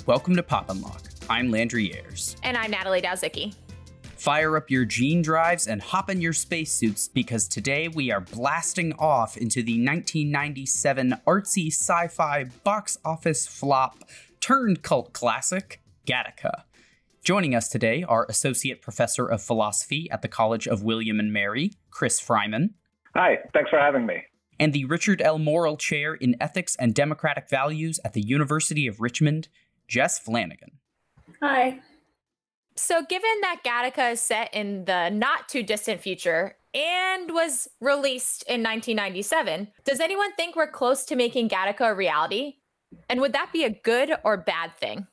Welcome to Pop and Lock. I'm Landry Ayers. And I'm Natalie Dowzicki. Fire up your gene drives and hop in your spacesuits because today we are blasting off into the 1997 artsy sci-fi box office flop turned cult classic, Gattaca. Joining us today are Associate Professor of Philosophy at the College of William and Mary, Chris Freiman. Hi, thanks for having me. And the Richard L. Morrill Chair in Ethics and Democratic Values at the University of Richmond, Jess Flanigan. Hi. So given that Gattaca is set in the not too distant future and was released in 1997, does anyone think we're close to making Gattaca a reality? And would that be a good or bad thing?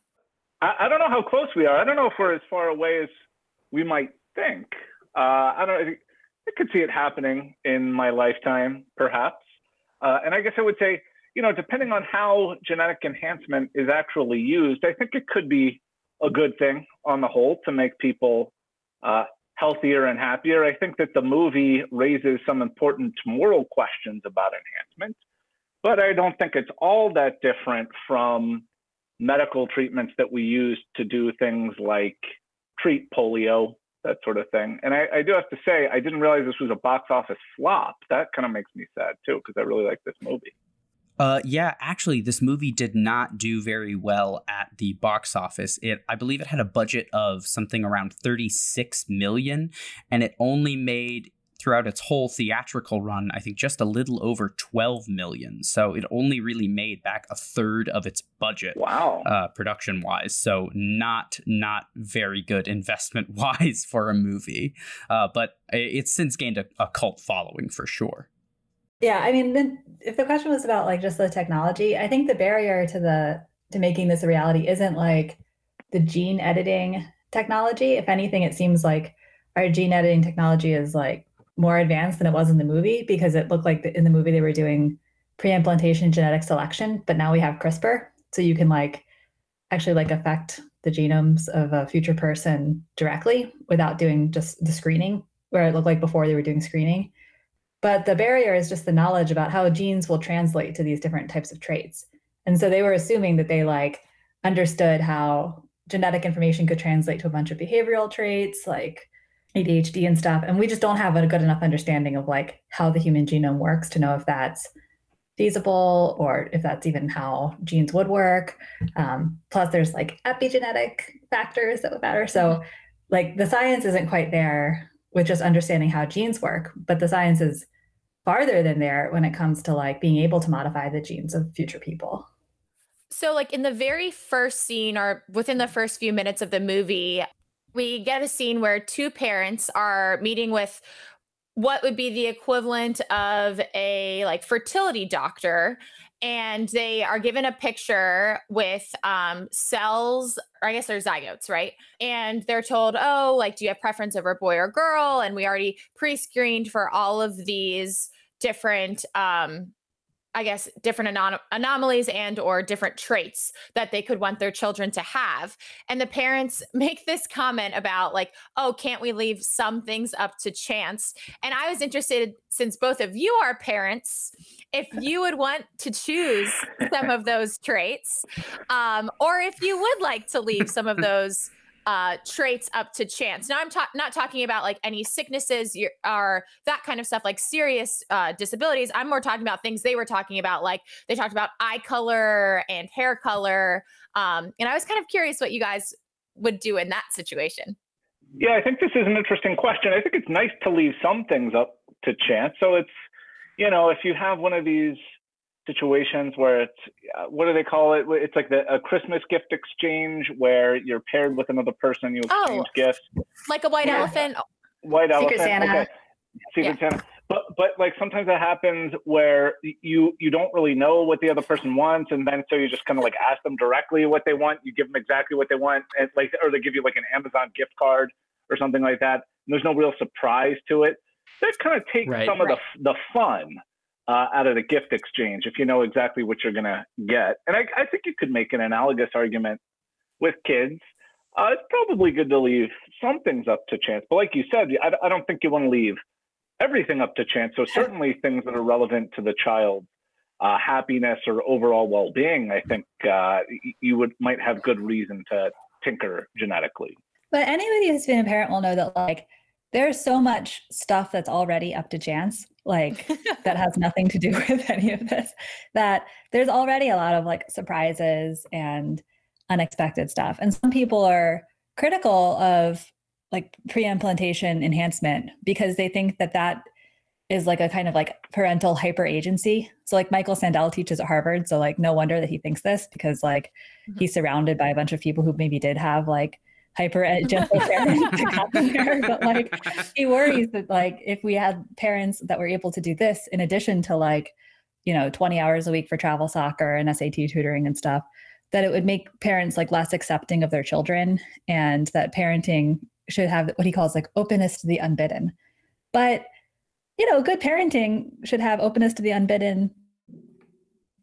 I don't know how close we are. I don't know if we're as far away as we might think. I could see it happening in my lifetime, perhaps. And I guess I would say, depending on how genetic enhancement is actually used, I think it could be a good thing on the whole to make people healthier and happier. I think that the movie raises some important moral questions about enhancement, but I don't think it's all that different from medical treatments that we use to do things like treat polio, that sort of thing. And I do have to say, I didn't realize this was a box office flop. That kind of makes me sad too, because I really like this movie. Yeah, actually, this movie did not do very well at the box office. I believe it had a budget of something around 36 million, and it only made, throughout its whole theatrical run, I think just a little over 12 million. So it only really made back a third of its budget. Wow. Production-wise. So not very good investment-wise for a movie. But it's since gained a cult following for sure. Yeah, I mean, if the question was about like just the technology, I think the barrier to making this a reality isn't like the gene editing technology. If anything, it seems like our gene editing technology is like more advanced than it was in the movie, because it looked like in the movie they were doing pre-implantation genetic selection, but now we have CRISPR, so you can like actually like affect the genomes of a future person directly without doing just the screening, where it looked like before they were doing screening. But the barrier is just the knowledge about how genes will translate to these different types of traits. And so they were assuming that they like understood how genetic information could translate to a bunch of behavioral traits like ADHD and stuff. And we just don't have a good enough understanding of like how the human genome works to know if that's feasible or if that's even how genes would work. Plus there's like epigenetic factors that would matter. So like the science isn't quite there with just understanding how genes work, but the science is farther than there when it comes to like being able to modify the genes of future people. So like in the very first scene or within the first few minutes of the movie, we get a scene where two parents are meeting with what would be the equivalent of a like fertility doctor. And they are given a picture with cells, or I guess they're zygotes, right? And they're told, oh, like, do you have preference over boy or girl? And we already pre-screened for all of these different, different anomalies and or different traits that they could want their children to have. And the parents make this comment about like, oh, can't we leave some things up to chance? And I was interested, since both of you are parents, if you would want to choose some of those traits, or if you would like to leave some of those traits up to chance. Now, I'm not talking about like any sicknesses or that kind of stuff, like serious disabilities. I'm more talking about things they were talking about, like they talked about eye color and hair color. And I was kind of curious what you guys would do in that situation. Yeah, I think this is an interesting question. I think it's nice to leave some things up to chance. So it's, if you have one of these situations where it's, what do they call it? It's like a Christmas gift exchange where you're paired with another person, you exchange gifts. Like a white elephant. White Secret elephant. Santa. Okay. Secret Santa. But like sometimes that happens where you don't really know what the other person wants, and then so you just kind of like ask them directly what they want. You give them exactly what they want, and like, or they give you like an Amazon gift card or something like that. And there's no real surprise to it. That kind of takes some of the fun out of the gift exchange if you know exactly what you're going to get. And I think you could make an analogous argument with kids. It's probably good to leave some things up to chance. But like you said, I don't think you want to leave everything up to chance. So certainly things that are relevant to the child happiness or overall well-being, I think you might have good reason to tinker genetically. But anybody who's been a parent will know that like there's so much stuff that's already up to chance, like that has nothing to do with any of this, that there's already a lot of like surprises and unexpected stuff. And some people are critical of like pre-implantation enhancement because they think that that is like a kind of like parental hyper agency. So like Michael Sandel teaches at Harvard. So like no wonder that he thinks this, because like he's surrounded by a bunch of people who maybe did have like hyper gentle parents to cut them there. But like he worries that like if we had parents that were able to do this in addition to like, 20 hours a week for travel soccer and SAT tutoring and stuff, that it would make parents like less accepting of their children, and that parenting should have what he calls like openness to the unbidden. But good parenting should have openness to the unbidden,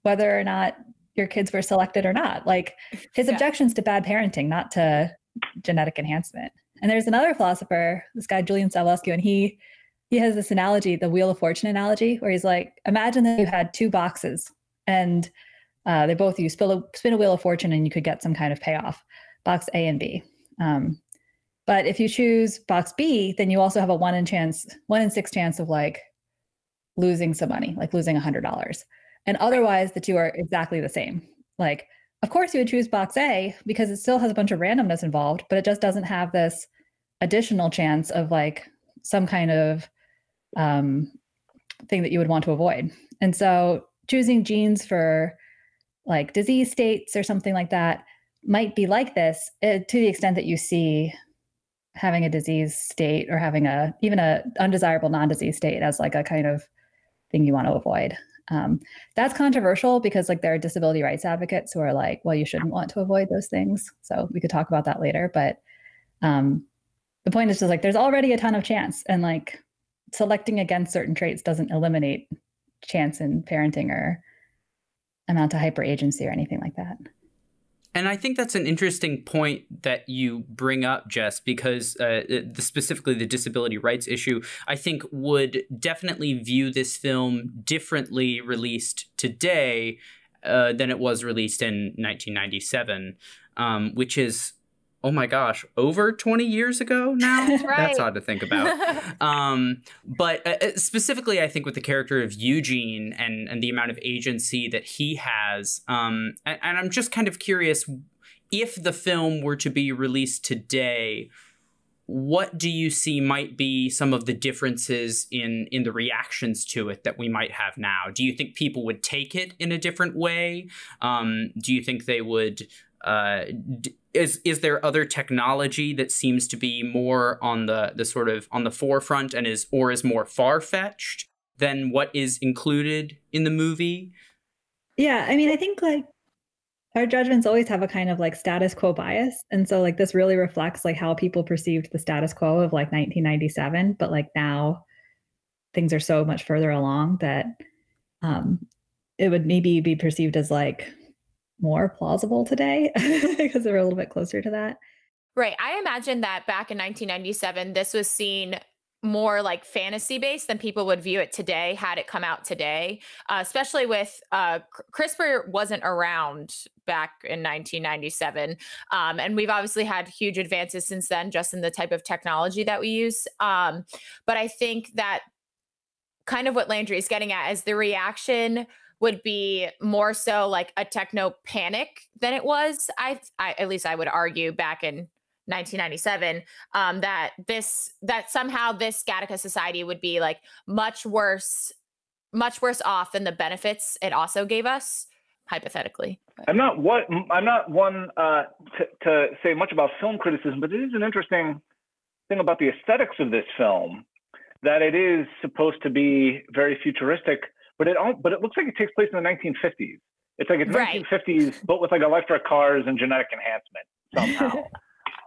whether or not your kids were selected or not. Like his objections to bad parenting, not to genetic enhancement. And there's another philosopher, this guy, Julian Savulescu, and he has this analogy, the Wheel of Fortune analogy, where he's like, imagine that you had two boxes and they both, you spin a Wheel of Fortune and you could get some kind of payoff, box A and B. But if you choose box B, then you also have a 1 in 6 chance of like losing some money, like losing $100. And otherwise the two are exactly the same. Like, of course you would choose box A because it still has a bunch of randomness involved, but it just doesn't have this additional chance of like some kind of thing that you would want to avoid. And so choosing genes for like disease states or something like that might be like this to the extent that you see having a disease state or having even a undesirable non-disease state as like a kind of thing you want to avoid. That's controversial because like there are disability rights advocates who are like, well, you shouldn't want to avoid those things. So we could talk about that later. But the point is just like there's already a ton of chance, and like selecting against certain traits doesn't eliminate chance in parenting or amount to hyper agency or anything like that. And I think that's an interesting point that you bring up, Jess, because specifically the disability rights issue, I think would definitely view this film differently released today than it was released in 1997, which is, oh my gosh, over 20 years ago now? That's right. That's odd to think about. But specifically, I think with the character of Eugene and the amount of agency that he has, and I'm just kind of curious, if the film were to be released today, what do you see might be some of the differences in the reactions to it that we might have now? Do you think people would take it in a different way? Do you think they would... Is there other technology that seems to be more on the sort of on the forefront and is more far-fetched than what is included in the movie? Yeah, I mean, I think like our judgments always have a kind of like status quo bias. And so like this really reflects like how people perceived the status quo of like 1997. But like now things are so much further along that it would maybe be perceived as like more plausible today because they're a little bit closer to that. Right. I imagine that back in 1997, this was seen more like fantasy based than people would view it today had it come out today, especially with CRISPR wasn't around back in 1997. And we've obviously had huge advances since then, just in the type of technology that we use. But I think that kind of what Landry is getting at is the reaction would be more so like a techno panic than it was. I at least I would argue back in 1997 that somehow this Gattaca society would be like much worse off than the benefits it also gave us, hypothetically. I'm not one to say much about film criticism, but it is an interesting thing about the aesthetics of this film, that it is supposed to be very futuristic. But it looks like it takes place in the 1950s. It's like it's right. 1950s, but with like electric cars and genetic enhancement somehow.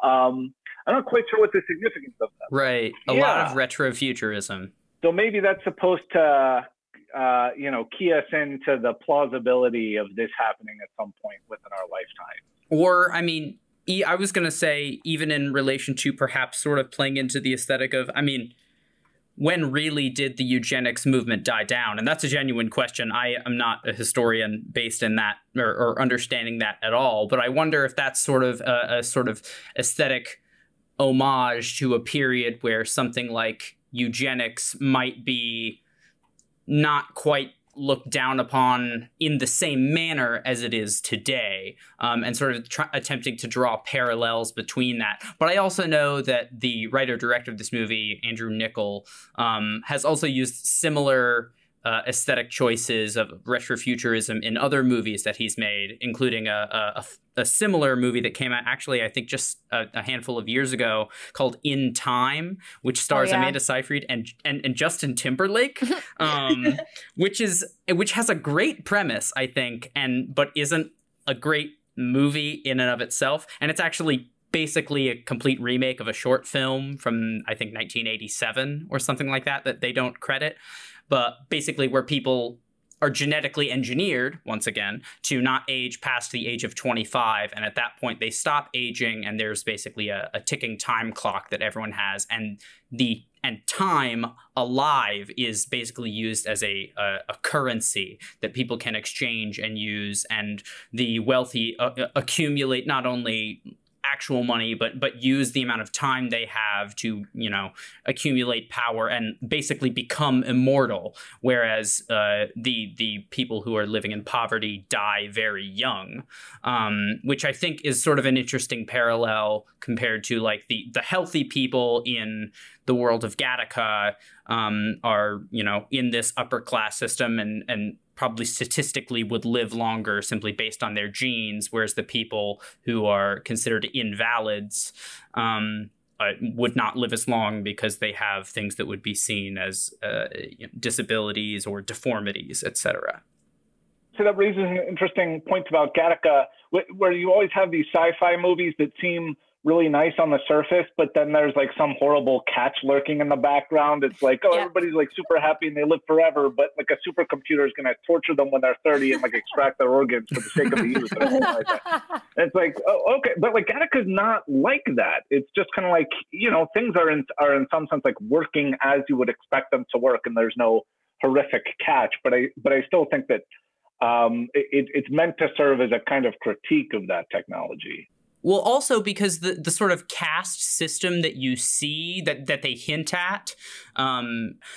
I'm not quite sure what the significance of that. Right, a lot of retrofuturism. So maybe that's supposed to, key us into the plausibility of this happening at some point within our lifetime. Or, I mean, I was going to say, even in relation to perhaps sort of playing into the aesthetic of, I mean, when really did the eugenics movement die down? And that's a genuine question. I am not a historian based in that or understanding that at all. But I wonder if that's sort of a sort of aesthetic homage to a period where something like eugenics might be not quite looked down upon in the same manner as it is today, and sort of attempting to draw parallels between that. But I also know that the writer-director of this movie, Andrew Niccol, has also used similar aesthetic choices of retrofuturism in other movies that he's made, including a similar movie that came out actually, I think, just a handful of years ago called In Time, which stars Amanda Seyfried and Justin Timberlake, which has a great premise, I think, but isn't a great movie in and of itself. And it's actually basically a complete remake of a short film from, I think, 1987 or something like that they don't credit. But basically where people are genetically engineered, once again, to not age past the age of 25. And at that point, they stop aging, and there's basically a ticking time clock that everyone has. And time alive is basically used as a currency that people can exchange and use. And the wealthy accumulate not only actual money, but use the amount of time they have to, accumulate power and basically become immortal. Whereas the people who are living in poverty die very young, which I think is sort of an interesting parallel compared to like the healthy people in the world of Gattaca are, in this upper class system and probably statistically would live longer simply based on their genes, whereas the people who are considered invalids would not live as long because they have things that would be seen as disabilities or deformities, etc. So that raises an interesting point about Gattaca, where you always have these sci-fi movies that seem really nice on the surface, but then there's like some horrible catch lurking in the background. It's like, everybody's like super happy and they live forever, but like a supercomputer is going to torture them when they're 30 and like extract their organs for the sake of the use. Like that. And it's like, okay, but like Gattaca's not like that. It's just kind of like, things are in some sense like working as you would expect them to work, and there's no horrific catch. But I still think that it's meant to serve as a kind of critique of that technology. Well, also because the sort of caste system that you see, that they hint at,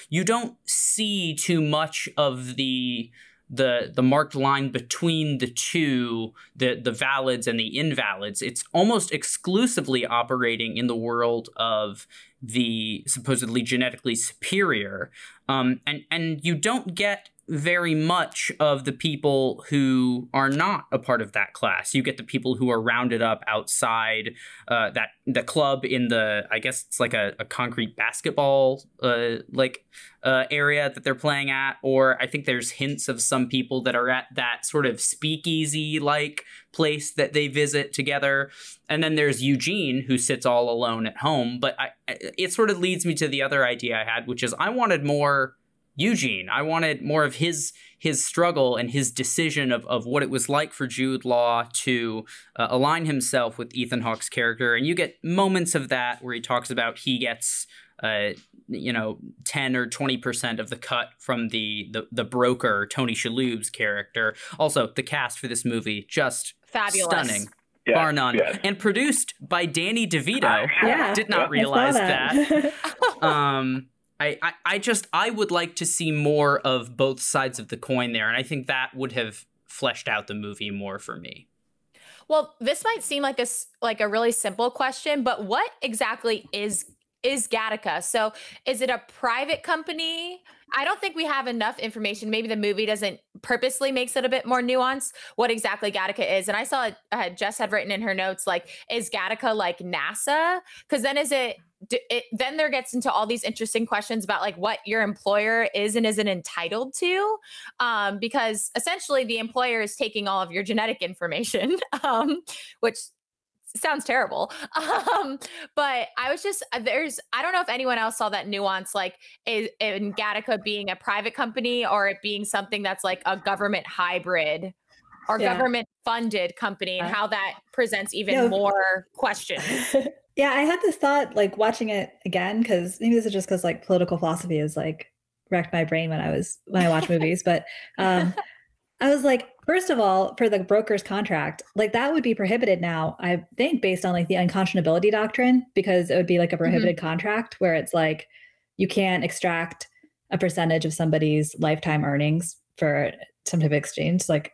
you don't see too much of the marked line between the two, the valids and the invalids. It's almost exclusively operating in the world of the supposedly genetically superior, and you don't get very much of the people who are not a part of that class. You get the people who are rounded up outside the club in I guess it's like a concrete basketball area that they're playing at. Or I think there's hints of some people that are at that sort of speakeasy-like place that they visit together. And then there's Eugene, who sits all alone at home. But it sort of leads me to the other idea I had, which is I wanted more Eugene. I wanted more of his struggle and his decision of what it was like for Jude Law to align himself with Ethan Hawke's character. And you get moments of that where he talks about he gets 10 or 20% of the cut from the broker, Tony Shalhoub's character. Also, the cast for this movie, just fabulous. Stunning. Bar none. Yeah. And produced by Danny DeVito. Did not realize that. I would like to see more of both sides of the coin there. And I think that would have fleshed out the movie more for me. Well, this might seem like a really simple question, but what exactly is Gattaca? So is it a private company? I don't think we have enough information. Maybe the movie doesn't purposely makes it a bit more nuanced what exactly Gattaca is. And I saw Jess had written in her notes, like, is Gattaca like NASA? Because then then there gets into all these interesting questions about like what your employer is and isn't entitled to, because essentially the employer is taking all of your genetic information, which sounds terrible. But I was just, I don't know if anyone else saw that nuance, like in Gattaca being a private company or it being something that's like a government hybrid or government funded company, and how that presents even more questions. Yeah, I had this thought like watching it again, because maybe this is just because like political philosophy is like wrecked my brain when I watch movies. But I was like, first of all, for the broker's contract, like that would be prohibited now, I think, based on like the unconscionability doctrine, because it would be like a prohibited contract where it's like you can't extract a percentage of somebody's lifetime earnings for some type of exchange. Like,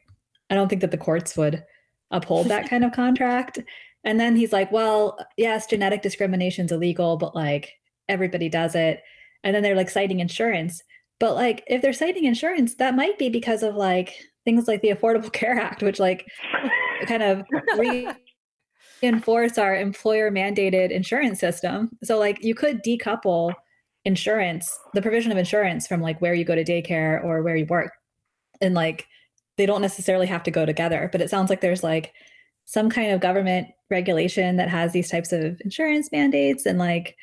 I don't think that the courts would uphold that kind of contract. And then he's like, well, yes, genetic discrimination is illegal, but like everybody does it. And then they're like citing insurance. But like if they're citing insurance, that might be because of like things like the Affordable Care Act, which like kind of reinforce our employer mandated insurance system. So like you could decouple insurance, the provision of insurance, from like where you go to daycare or where you work. And like they don't necessarily have to go together, but it sounds like there's like some kind of government regulation that has these types of insurance mandates. And like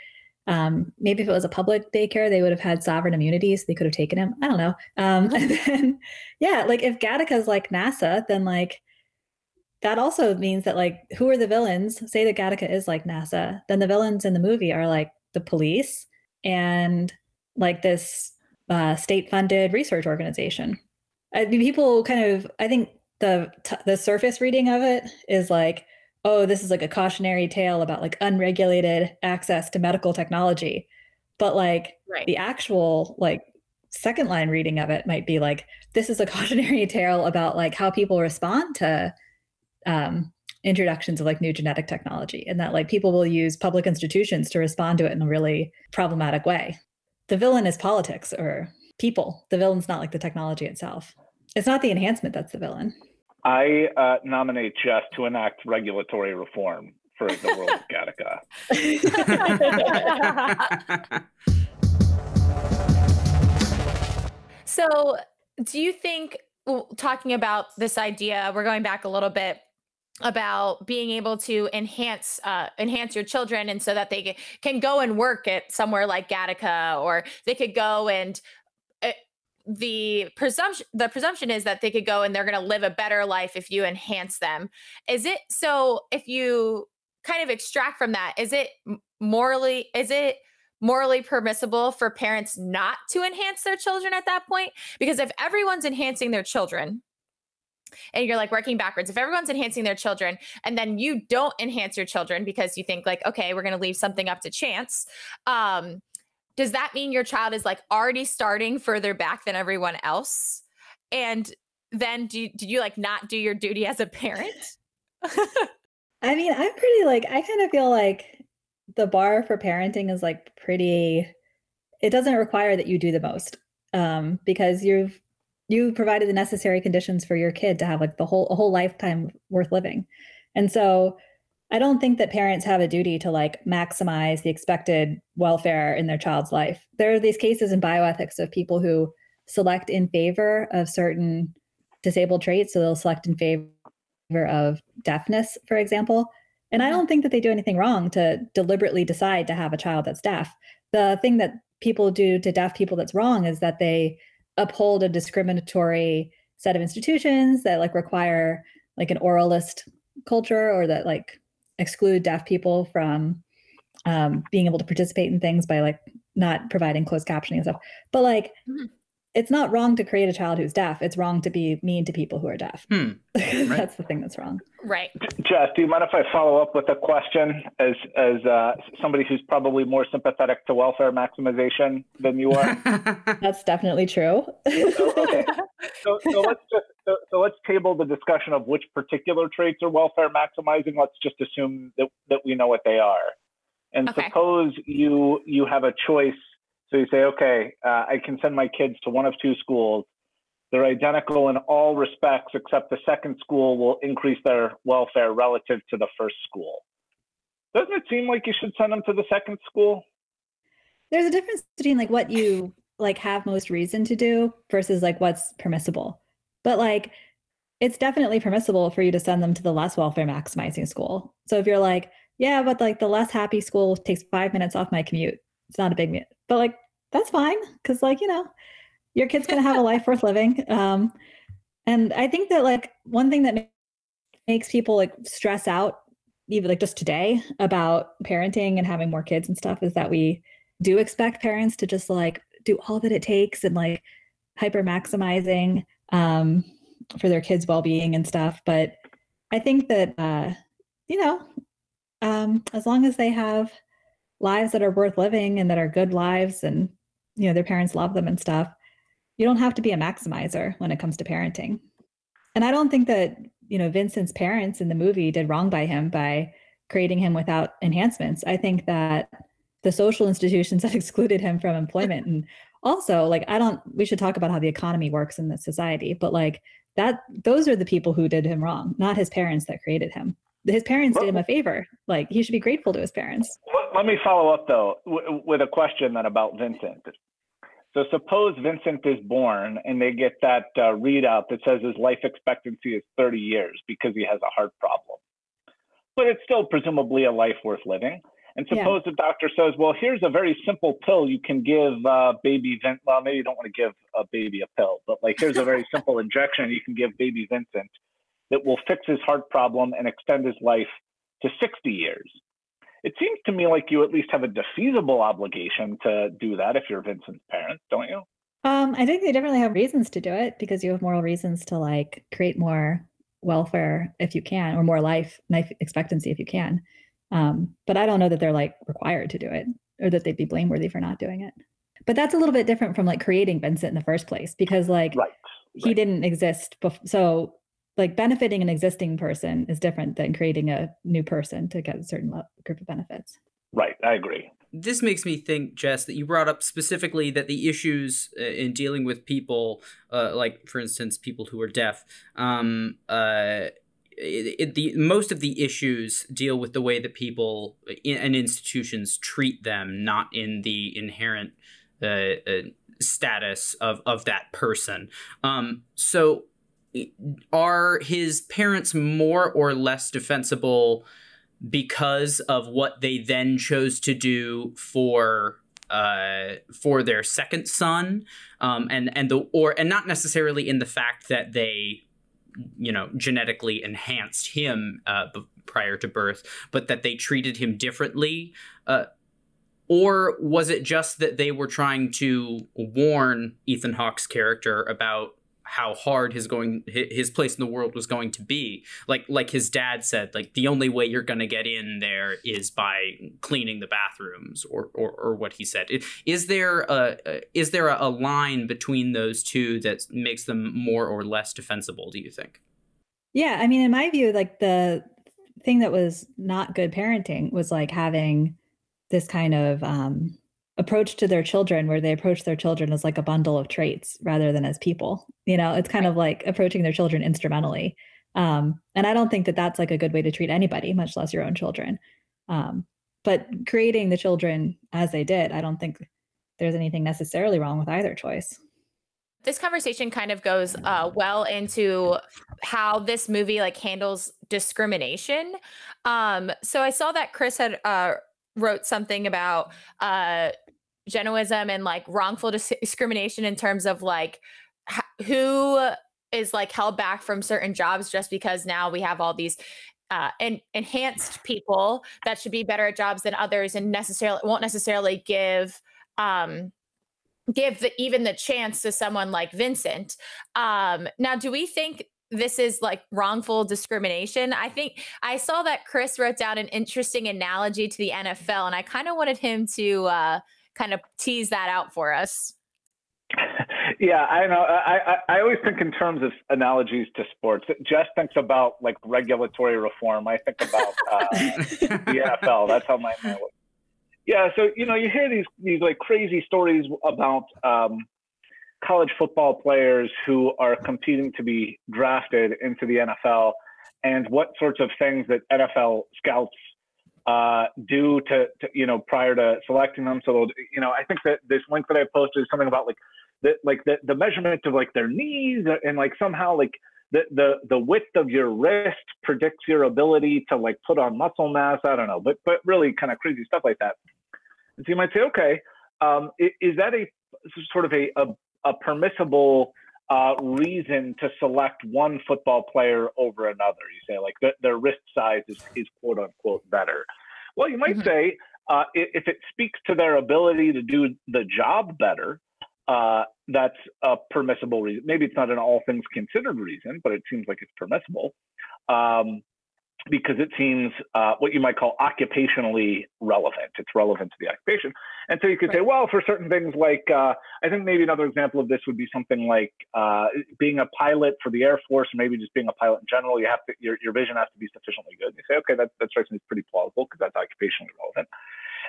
maybe if it was a public daycare, they would have had sovereign immunity, so they could have taken him. I don't know. And then, yeah, like if Gattaca is like NASA, then like that also means that like who are the villains? Say that Gattaca is like NASA, then the villains in the movie are like the police and like this state-funded research organization. I mean, people kind of, I think the surface reading of it is like, oh, this is like a cautionary tale about like unregulated access to medical technology. But like the actual like second line reading of it might be like, this is a cautionary tale about like how people respond to introductions of like new genetic technology, and that like people will use public institutions to respond to it in a really problematic way. The villain is politics or people. The villain's not like the technology itself. It's not the enhancement that's the villain. I nominate Jess to enact regulatory reform for the world of Gattaca. So do you think, talking about this idea, we're going back a little bit, about being able to enhance your children, and so that they can go and work at somewhere like Gattaca, or they could go and the presumption is that they could go and they're going to live a better life if you enhance them. Is it so? If you kind of extract from that, is it morally permissible for parents not to enhance their children at that point? Because if everyone's enhancing their children, and you're like working backwards, if everyone's enhancing their children and then you don't enhance your children because you think like, okay, we're going to leave something up to chance, does that mean your child is like already starting further back than everyone else? And then do you like not do your duty as a parent? I mean, I'm pretty like, I kind of feel like the bar for parenting is like pretty, it doesn't require that you do the most, because you provided the necessary conditions for your kid to have like a whole lifetime worth living. And so I don't think that parents have a duty to like maximize the expected welfare in their child's life. There are these cases in bioethics of people who select in favor of certain disabled traits. So they'll select in favor of deafness, for example. And I don't think that they do anything wrong to deliberately decide to have a child that's deaf. The thing that people do to deaf people that's wrong is that they uphold a discriminatory set of institutions that like require like an oralist culture, or that like exclude deaf people from being able to participate in things by like not providing closed captioning and stuff. But like, it's not wrong to create a child who's deaf. It's wrong to be mean to people who are deaf. That's the thing that's wrong. Right. Jess, do you mind if I follow up with a question as somebody who's probably more sympathetic to welfare maximization than you are? That's definitely true. Okay. So let's table the discussion of which particular traits are welfare maximizing. Let's just assume that we know what they are. And suppose you have a choice. So you say, okay, I can send my kids to one of two schools. They're identical in all respects, except the second school will increase their welfare relative to the first school. Doesn't it seem like you should send them to the second school? There's a difference between like what you like have most reason to do versus like what's permissible. But like, it's definitely permissible for you to send them to the less welfare maximizing school. So if you're like, yeah, but like the less happy school takes 5 minutes off my commute, it's not a big deal. But like, that's fine. Cause like, you know, your kid's going to have a life worth living. And I think that like one thing that makes people like stress out even like just today about parenting and having more kids and stuff is that we do expect parents to just like do all that it takes and like hyper maximizing for their kids' well-being and stuff. But I think that, as long as they have lives that are worth living and that are good lives and, their parents love them and stuff, you don't have to be a maximizer when it comes to parenting. And I don't think that, Vincent's parents in the movie did wrong by him by creating him without enhancements. I think that the social institutions have excluded him from employment. And also, like, we should talk about how the economy works in this society, but like those are the people who did him wrong, not his parents that created him. His parents did him a favor. Like, he should be grateful to his parents. Let me follow up though with a question then about Vincent. So suppose Vincent is born and they get that readout that says his life expectancy is 30 years because he has a heart problem. But it's still presumably a life worth living. And suppose the doctor says, well, here's a very simple pill you can give baby Vincent. Well, maybe you don't want to give a baby a pill, but like here's a very simple injection you can give baby Vincent that will fix his heart problem and extend his life to 60 years. It seems to me like you at least have a defeasible obligation to do that if you're Vincent's parents, don't you? I think they definitely have reasons to do it because you have moral reasons to like create more welfare if you can, or more life expectancy if you can. But I don't know that they're like required to do it or that they'd be blameworthy for not doing it. But that's a little bit different from like creating Vincent in the first place because like he didn't exist before. So like benefiting an existing person is different than creating a new person to get a certain group of benefits. Right. I agree. This makes me think, Jess, that you brought up specifically that the issues in dealing with people, like, for instance, people who are deaf, most of the issues deal with the way that people and institutions treat them, not in the inherent status of that person. So are his parents more or less defensible because of what they then chose to do for their second son, and not necessarily in the fact that they genetically enhanced him prior to birth, but that they treated him differently? Or was it just that they were trying to warn Ethan Hawke's character about how hard his place in the world was going to be? Like his dad said, like, the only way you're going to get in there is by cleaning the bathrooms, or what he said. Is there a line between those two that makes them more or less defensible, do you think? Yeah, I mean, in my view, like the thing that was not good parenting was like having this kind of approach to their children where they approach their children as like a bundle of traits rather than as people. It's kind of like approaching their children instrumentally. And I don't think that that's like a good way to treat anybody, much less your own children. But creating the children as they did, I don't think there's anything necessarily wrong with either choice. This conversation kind of goes well into how this movie like handles discrimination. So I saw that Chris had wrote something about Genoism and like wrongful discrimination in terms of like who is like held back from certain jobs just because now we have all these enhanced people that should be better at jobs than others and won't necessarily give even the chance to someone like Vincent. Now, do we think this is like wrongful discrimination? I think I saw that Chris wrote down an interesting analogy to the NFL, and I kind of wanted him to kind of tease that out for us. Yeah, I know. I always think in terms of analogies to sports. Jess thinks about like regulatory reform. I think about the NFL. That's how my mind works. Yeah, so you hear these like crazy stories about college football players who are competing to be drafted into the NFL, and what sorts of things that NFL scouts do to prior to selecting them. So I think that this link that I posted is something about the measurement of like their knees, and like somehow like the width of your wrist predicts your ability to like put on muscle mass. I don't know, but really kind of crazy stuff like that. And so you might say, okay, is that a sort of a permissible reason to select one football player over another. You say like their wrist size is quote unquote better. Well, you might say if it speaks to their ability to do the job better, that's a permissible reason. Maybe it's not an all things considered reason, but it seems like it's permissible. Because it seems what you might call occupationally relevant. It's relevant to the occupation. And so you could say, well, for certain things like, I think maybe another example of this would be something like being a pilot for the Air Force, or maybe just being a pilot in general. You have to, your vision has to be sufficiently good. You say, okay, that strikes me as pretty plausible because that's occupationally relevant.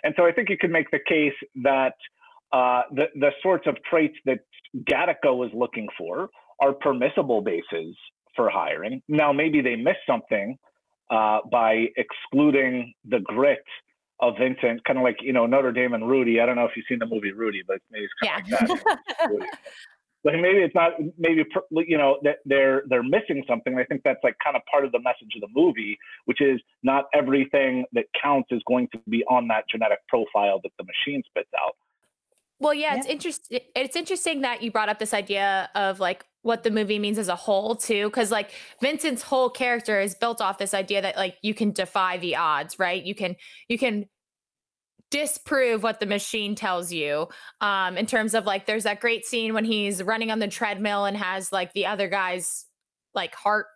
And so I think you could make the case that the sorts of traits that Gattaca was looking for are permissible bases for hiring. Now, maybe they missed something by excluding the grit of Vincent, kind of like, Notre Dame and Rudy. I don't know if you've seen the movie Rudy, but maybe it's kind of like that. Like maybe it's not, maybe, that they're missing something. I think that's like kind of part of the message of the movie, which is not everything that counts is going to be on that genetic profile that the machine spits out. Well, yeah, it's interesting. It's interesting that you brought up this idea of like what the movie means as a whole too, because like Vincent's whole character is built off this idea that like you can defy the odds, right? You can disprove what the machine tells you. In terms of like, there's that great scene when he's running on the treadmill and has like the other guy's like heart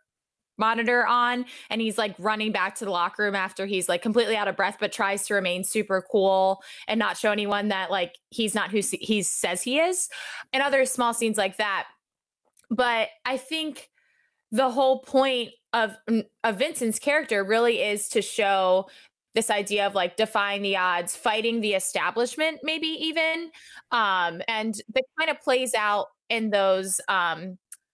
monitor on, and he's like running back to the locker room after he's like completely out of breath, but tries to remain super cool and not show anyone that like he's not who he says he is, and other small scenes like that. But I think the whole point of Vincent's character really is to show this idea of like defying the odds, fighting the establishment, maybe even, and that kind of plays out in those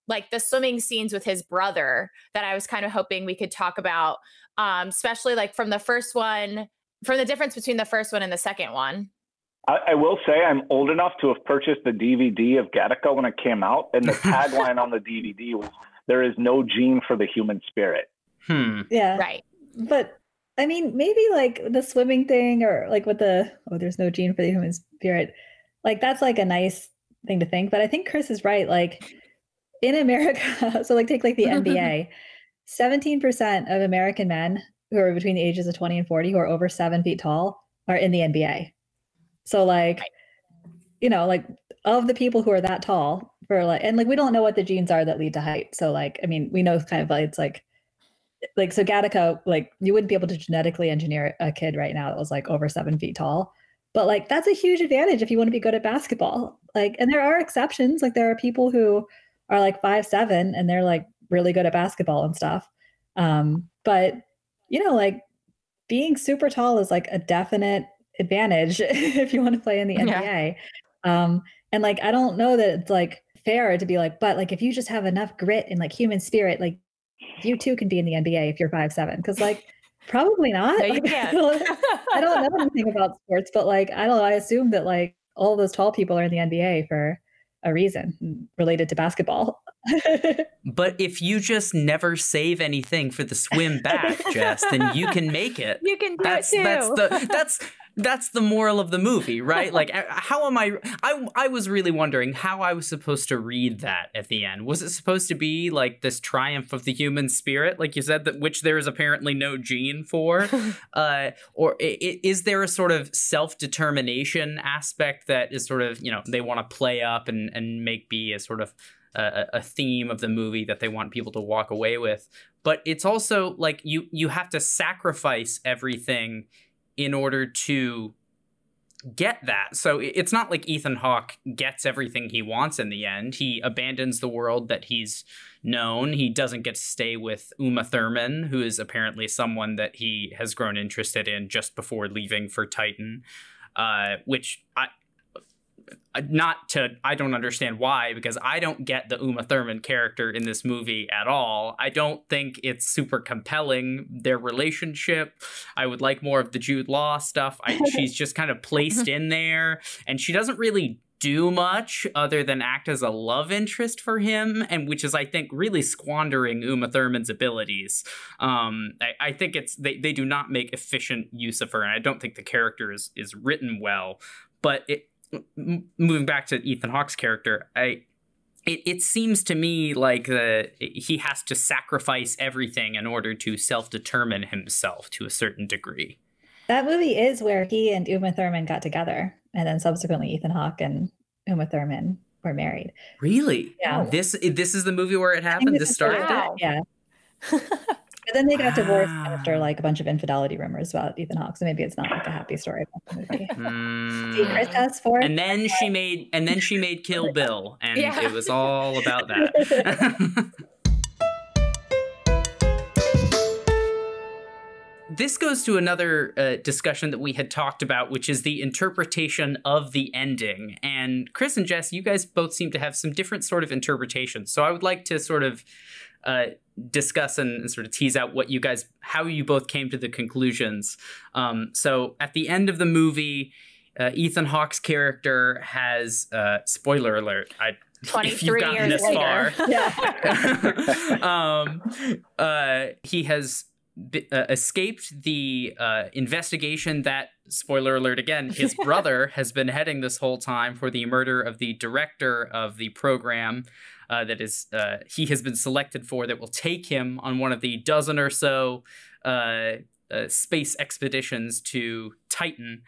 like the swimming scenes with his brother that I was kind of hoping we could talk about, especially like from the first one, from the difference between the first one and the second one. I will say I'm old enough to have purchased the DVD of Gattaca when it came out, and the tagline on the DVD was, "There is no gene for the human spirit." Yeah. Right. But I mean, maybe like the swimming thing, or like with there's no gene for the human spirit. Like that's like a nice thing to think. But I think Chris is right. Like in America, so like take like the NBA, 17% of American men who are between the ages of 20 and 40 who are over 7 feet tall are in the NBA. So like, like of the people who are that tall for like, and like, we don't know what the genes are that lead to height. So like, I mean, we know kind of like, it's like, so Gattaca, like you wouldn't be able to genetically engineer a kid right now that was like over 7 feet tall, but like, that's a huge advantage if you want to be good at basketball. Like, and there are exceptions. Like there are people who are like 5'7" and they're like really good at basketball and stuff. But like being super tall is like a definite advantage if you want to play in the NBA. And like, I don't know that it's like fair to be like, but like, if you just have enough grit and like human spirit, like you too can be in the NBA if you're 5'7", because like probably not. No, you like, can't. I don't know anything about sports, but like, I don't know. I assume that like all those tall people are in the NBA for a reason related to basketball. But if you just never save anything for the swim back, Jess, then you can make it. You can do it too. That's the moral of the movie, right? Like, how am I was really wondering how I was supposed to read that at the end. Was it supposed to be like this triumph of the human spirit, like you said, that which there is apparently no gene for? Or is there a sort of self-determination aspect that is sort of, they want to play up and make be a sort of a theme of the movie that they want people to walk away with? But it's also like you have to sacrifice everything in order to get that. So it's not like Ethan Hawke gets everything he wants in the end. He abandons the world that he's known. He doesn't get to stay with Uma Thurman, who is apparently someone that he has grown interested in just before leaving for Titan, which I don't understand why, because I don't get the Uma Thurman character in this movie at all. I don't think it's super compelling, their relationship. I would like more of the Jude Law stuff. She's just kind of placed in there, and she doesn't really do much other than act as a love interest for him, and which is, I think, really squandering Uma Thurman's abilities. I think they do not make efficient use of her, and I don't think the character is written well. But moving back to Ethan Hawke's character, it seems to me like he has to sacrifice everything in order to self-determine himself to a certain degree. That movie is where he and Uma Thurman got together, and then subsequently Ethan Hawke and Uma Thurman were married. Really? Yeah. This is the movie where it happened? This started wow. it? Yeah. But then they got divorced after like a bunch of infidelity rumors about Ethan Hawke, so maybe it's not like a happy story about the movie. See, Chris has 4. And then she made Kill Bill, and it was all about that. This goes to another discussion that we had talked about, which is the interpretation of the ending. And Chris and Jess, you guys both seem to have some different sort of interpretations. So I would like to sort of discuss and sort of tease out how you both came to the conclusions. So at the end of the movie, Ethan Hawke's character has, spoiler alert, 23 years later. He has escaped the investigation that, spoiler alert again, his brother has been heading this whole time for the murder of the director of the program that is he has been selected for, that will take him on one of the dozen or so space expeditions to Titan.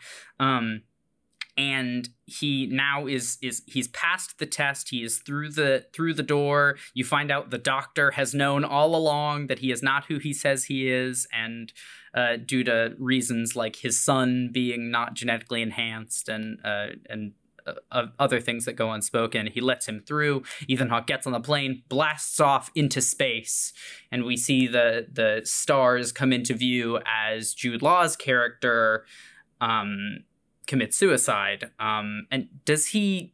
And he now he's passed the test. He is through the door. You find out the doctor has known all along that he is not who he says he is, and due to reasons like his son being not genetically enhanced and other things that go unspoken, he lets him through. Ethan Hawke gets on the plane, blasts off into space, and we see the stars come into view as Jude Law's character commit suicide. And does he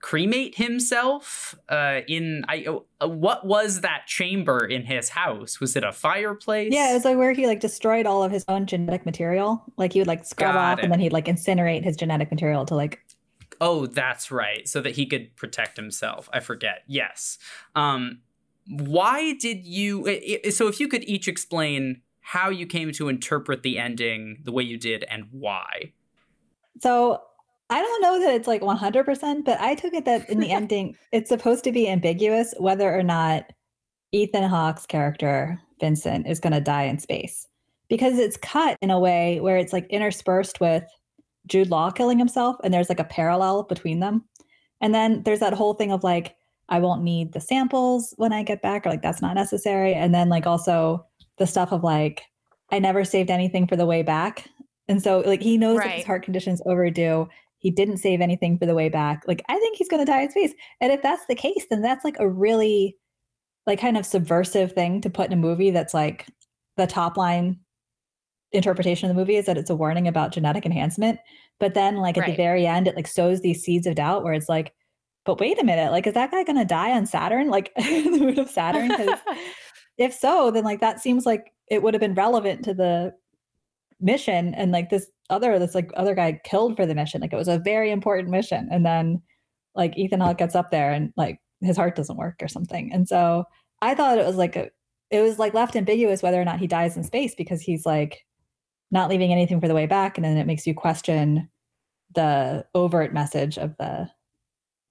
cremate himself what was that chamber in his house? Was it a fireplace? Yeah, it was like where he like destroyed all of his own genetic material. Like he would like scrub off and then he'd like incinerate his genetic material to like. Oh, that's right. So that he could protect himself. I forget. Yes. Why did you, so if you could each explain how you came to interpret the ending the way you did and why. So I don't know that it's like 100%, but I took it that in the ending, it's supposed to be ambiguous whether or not Ethan Hawke's character, Vincent, is going to die in space. Because it's cut in a way where it's like interspersed with Jude Law killing himself, and there's like a parallel between them. And then there's that whole thing of like, I won't need the samples when I get back, or like that's not necessary. And then like also the stuff of like, I never saved anything for the way back. And so like he knows that his heart condition's overdue. He didn't save anything for the way back. Like, I think he's going to die in space. And if that's the case, then that's like a really like kind of subversive thing to put in a movie that's like the top line interpretation of the movie is that it's a warning about genetic enhancement. But then like at the very end, it like sows these seeds of doubt where it's like, but wait a minute, like, is that guy going to die on Saturn? Like the moon of Saturn? Because if so, then like that seems like it would have been relevant to the mission, and like this other guy killed for the mission. Like it was a very important mission, and then like Ethan Hawke gets up there and like his heart doesn't work or something. And so I thought it was like left ambiguous whether or not he dies in space, because he's like not leaving anything for the way back, and then it makes you question the overt message of the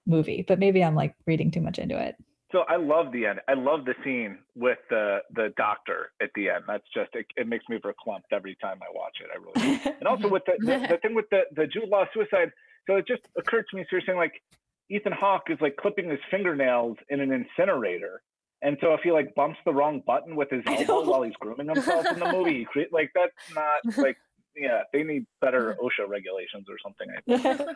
movie. But maybe I'm like reading too much into it. So I love the end. I love the scene with the doctor at the end. That's just, it makes me verklempt every time I watch it. I really do. And also with the thing with the Jude Law suicide. So it just occurred to me, so you're saying like Ethan Hawke is like clipping his fingernails in an incinerator. And so if he like bumps the wrong button with his elbow while he's grooming himself in the movie, like that's not like, yeah, they need better OSHA regulations or something, I think.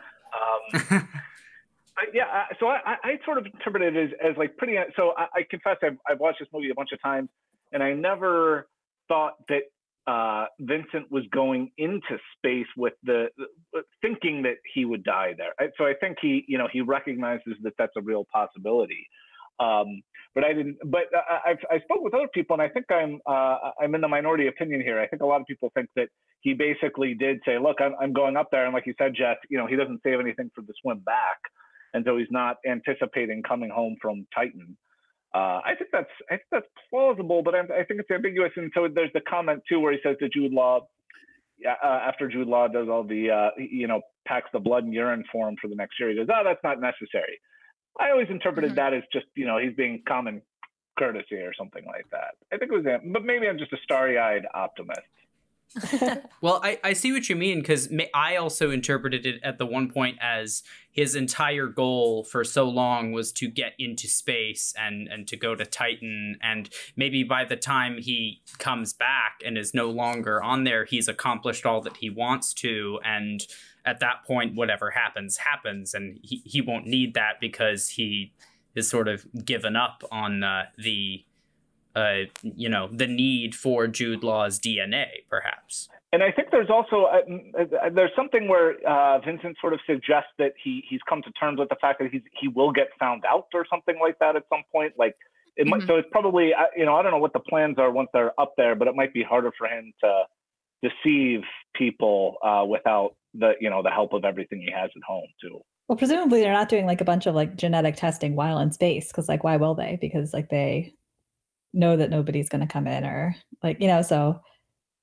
Yeah, so I sort of interpret it as like pretty. So I confess I've watched this movie a bunch of times, and I never thought that Vincent was going into space with the thinking that he would die there. So I think he recognizes that that's a real possibility. But I didn't. But I spoke with other people, and I think I'm in the minority opinion here. I think a lot of people think that he basically did say, "Look, I'm going up there," and like you said, Jess, he doesn't save anything for the swim back. And so he's not anticipating coming home from Titan. I think that's plausible, but I think it's ambiguous. And so there's the comment too where he says to Jude Law, after Jude Law does all the, packs the blood and urine for him for the next year, he goes, oh, that's not necessary. I always interpreted that as just, he's being common courtesy or something like that. I think it was him, but maybe I'm just a starry-eyed optimist. Well, I see what you mean, because I also interpreted it at the one point as his entire goal for so long was to get into space and to go to Titan, and maybe by the time he comes back and is no longer on there, he's accomplished all that he wants to, and at that point whatever happens, and he won't need that because he is sort of given up on the need for Jude Law's DNA, perhaps. And I think there's also there's something where Vincent sort of suggests that he's come to terms with the fact that he will get found out or something like that at some point. Like it might, so it's probably I don't know what the plans are once they're up there, but it might be harder for him to deceive people without the help of everything he has at home too. Well, presumably they're not doing like a bunch of like genetic testing while in space, because like why will they? Because like they know that nobody's going to come in, or like so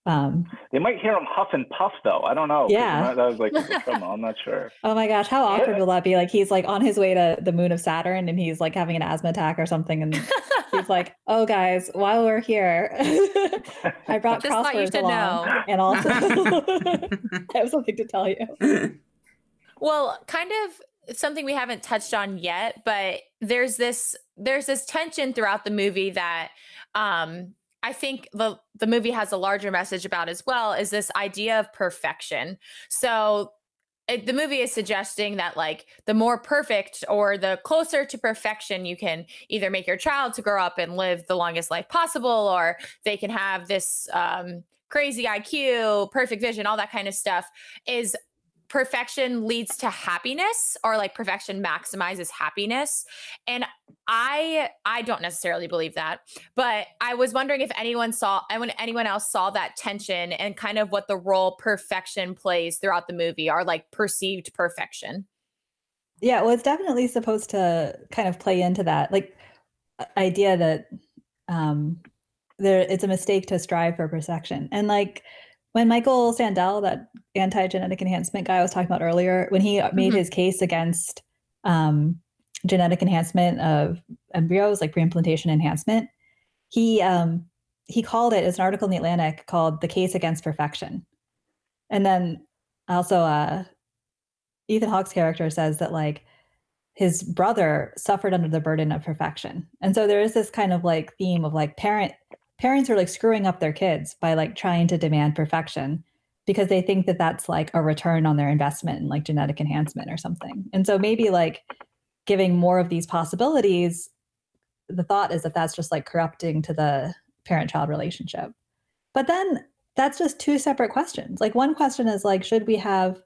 they might hear him huff and puff though. I don't know. Yeah, that was like I'm not sure. Oh my gosh, how awkward will that be? Like he's like on his way to the moon of Saturn and he's like having an asthma attack or something, and he's like, oh guys, while we're here I brought crosswords along and also I have something to tell you. Well, kind of something we haven't touched on yet, but there's this tension throughout the movie that I think the movie has a larger message about as well, is this idea of perfection. So the movie is suggesting that like the more perfect or the closer to perfection you can either make your child to grow up and live the longest life possible, or they can have this crazy IQ, perfect vision, all that kind of stuff, is perfection leads to happiness, or like perfection maximizes happiness. And I don't necessarily believe that, but I was wondering if anyone else saw that tension and kind of what the role perfection plays throughout the movie, or like perceived perfection. Yeah, well, it's definitely supposed to kind of play into that like idea that it's a mistake to strive for perfection. And like when Michael Sandel, that anti-genetic enhancement guy I was talking about earlier, when he made his case against genetic enhancement of embryos, like pre-implantation enhancement, he called it, as an article in The Atlantic, called "The Case Against Perfection." And then also Ethan Hawke's character says that like his brother suffered under the burden of perfection. And so there is this kind of like theme of like parents are like screwing up their kids by like trying to demand perfection because they think that that's like a return on their investment in like genetic enhancement or something. And so maybe like giving more of these possibilities, the thought is that that's just like corrupting to the parent-child relationship. But then that's just two separate questions. Like one question is like, should we have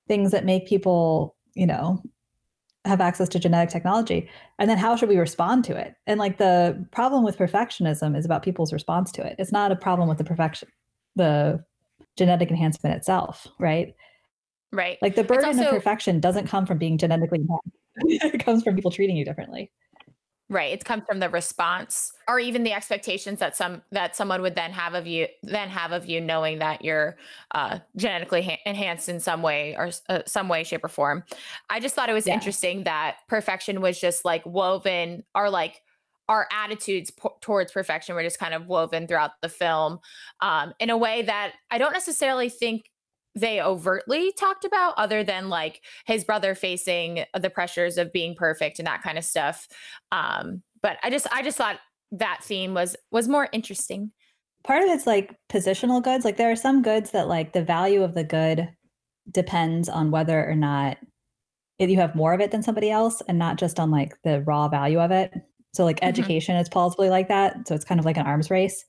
things that make people, have access to genetic technology? And then how should we respond to it? And like the problem with perfectionism is about people's response to it. It's not a problem with the genetic enhancement itself, right? Right. Like the burden of perfection doesn't come from being genetically enhanced. It comes from people treating you differently. Right. It comes from the response, or even the expectations that someone would then have of you, knowing that you're genetically enhanced in some way, or some way, shape, or form. I just thought it was interesting that perfection was just like woven, or like our attitudes towards perfection were just kind of woven throughout the film in a way that I don't necessarily think they overtly talked about, other than like his brother facing the pressures of being perfect and that kind of stuff. But I just thought that theme was more interesting. Part of it's like positional goods. Like there are some goods that like the value of the good depends on whether or not you have more of it than somebody else, and not just on like the raw value of it. So like education is plausibly like that. So it's kind of like an arms race.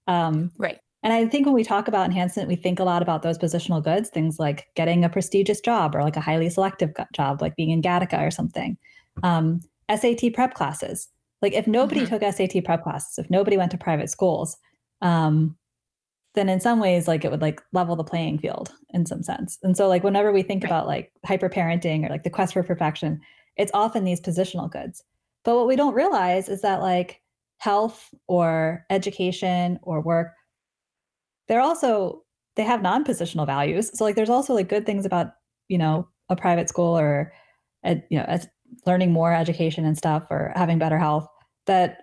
Right. And I think when we talk about enhancement, we think a lot about those positional goods, things like getting a prestigious job, or like a highly selective job, like being in Gattaca or something. SAT prep classes. Like if nobody took SAT prep classes, if nobody went to private schools, then in some ways, like it would like level the playing field in some sense. And so like whenever we think about like hyper parenting or like the quest for perfection, it's often these positional goods. But what we don't realize is that like health or education or work, they're also they have non-positional values. So like there's also like good things about, you know, a private school or, you know, as learning more education and stuff or having better health that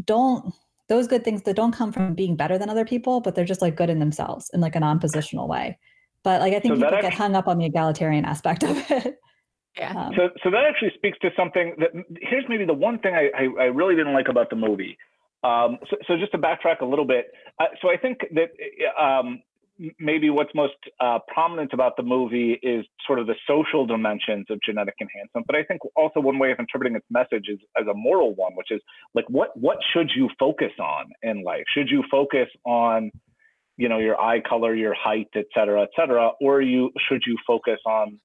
those good things that don't come from being better than other people, but they're just like good in themselves in like a non-positional way. But like I think people get hung up on the egalitarian aspect of it. Yeah. So that actually speaks to something that here's maybe the one thing I really didn't like about the movie. So just to backtrack a little bit, so I think that maybe what's most prominent about the movie is sort of the social dimensions of genetic enhancement. But I think also one way of interpreting its message is as a moral one, which is like, what should you focus on in life? Should you focus on, you know, your eye color, your height, et cetera, or should you focus on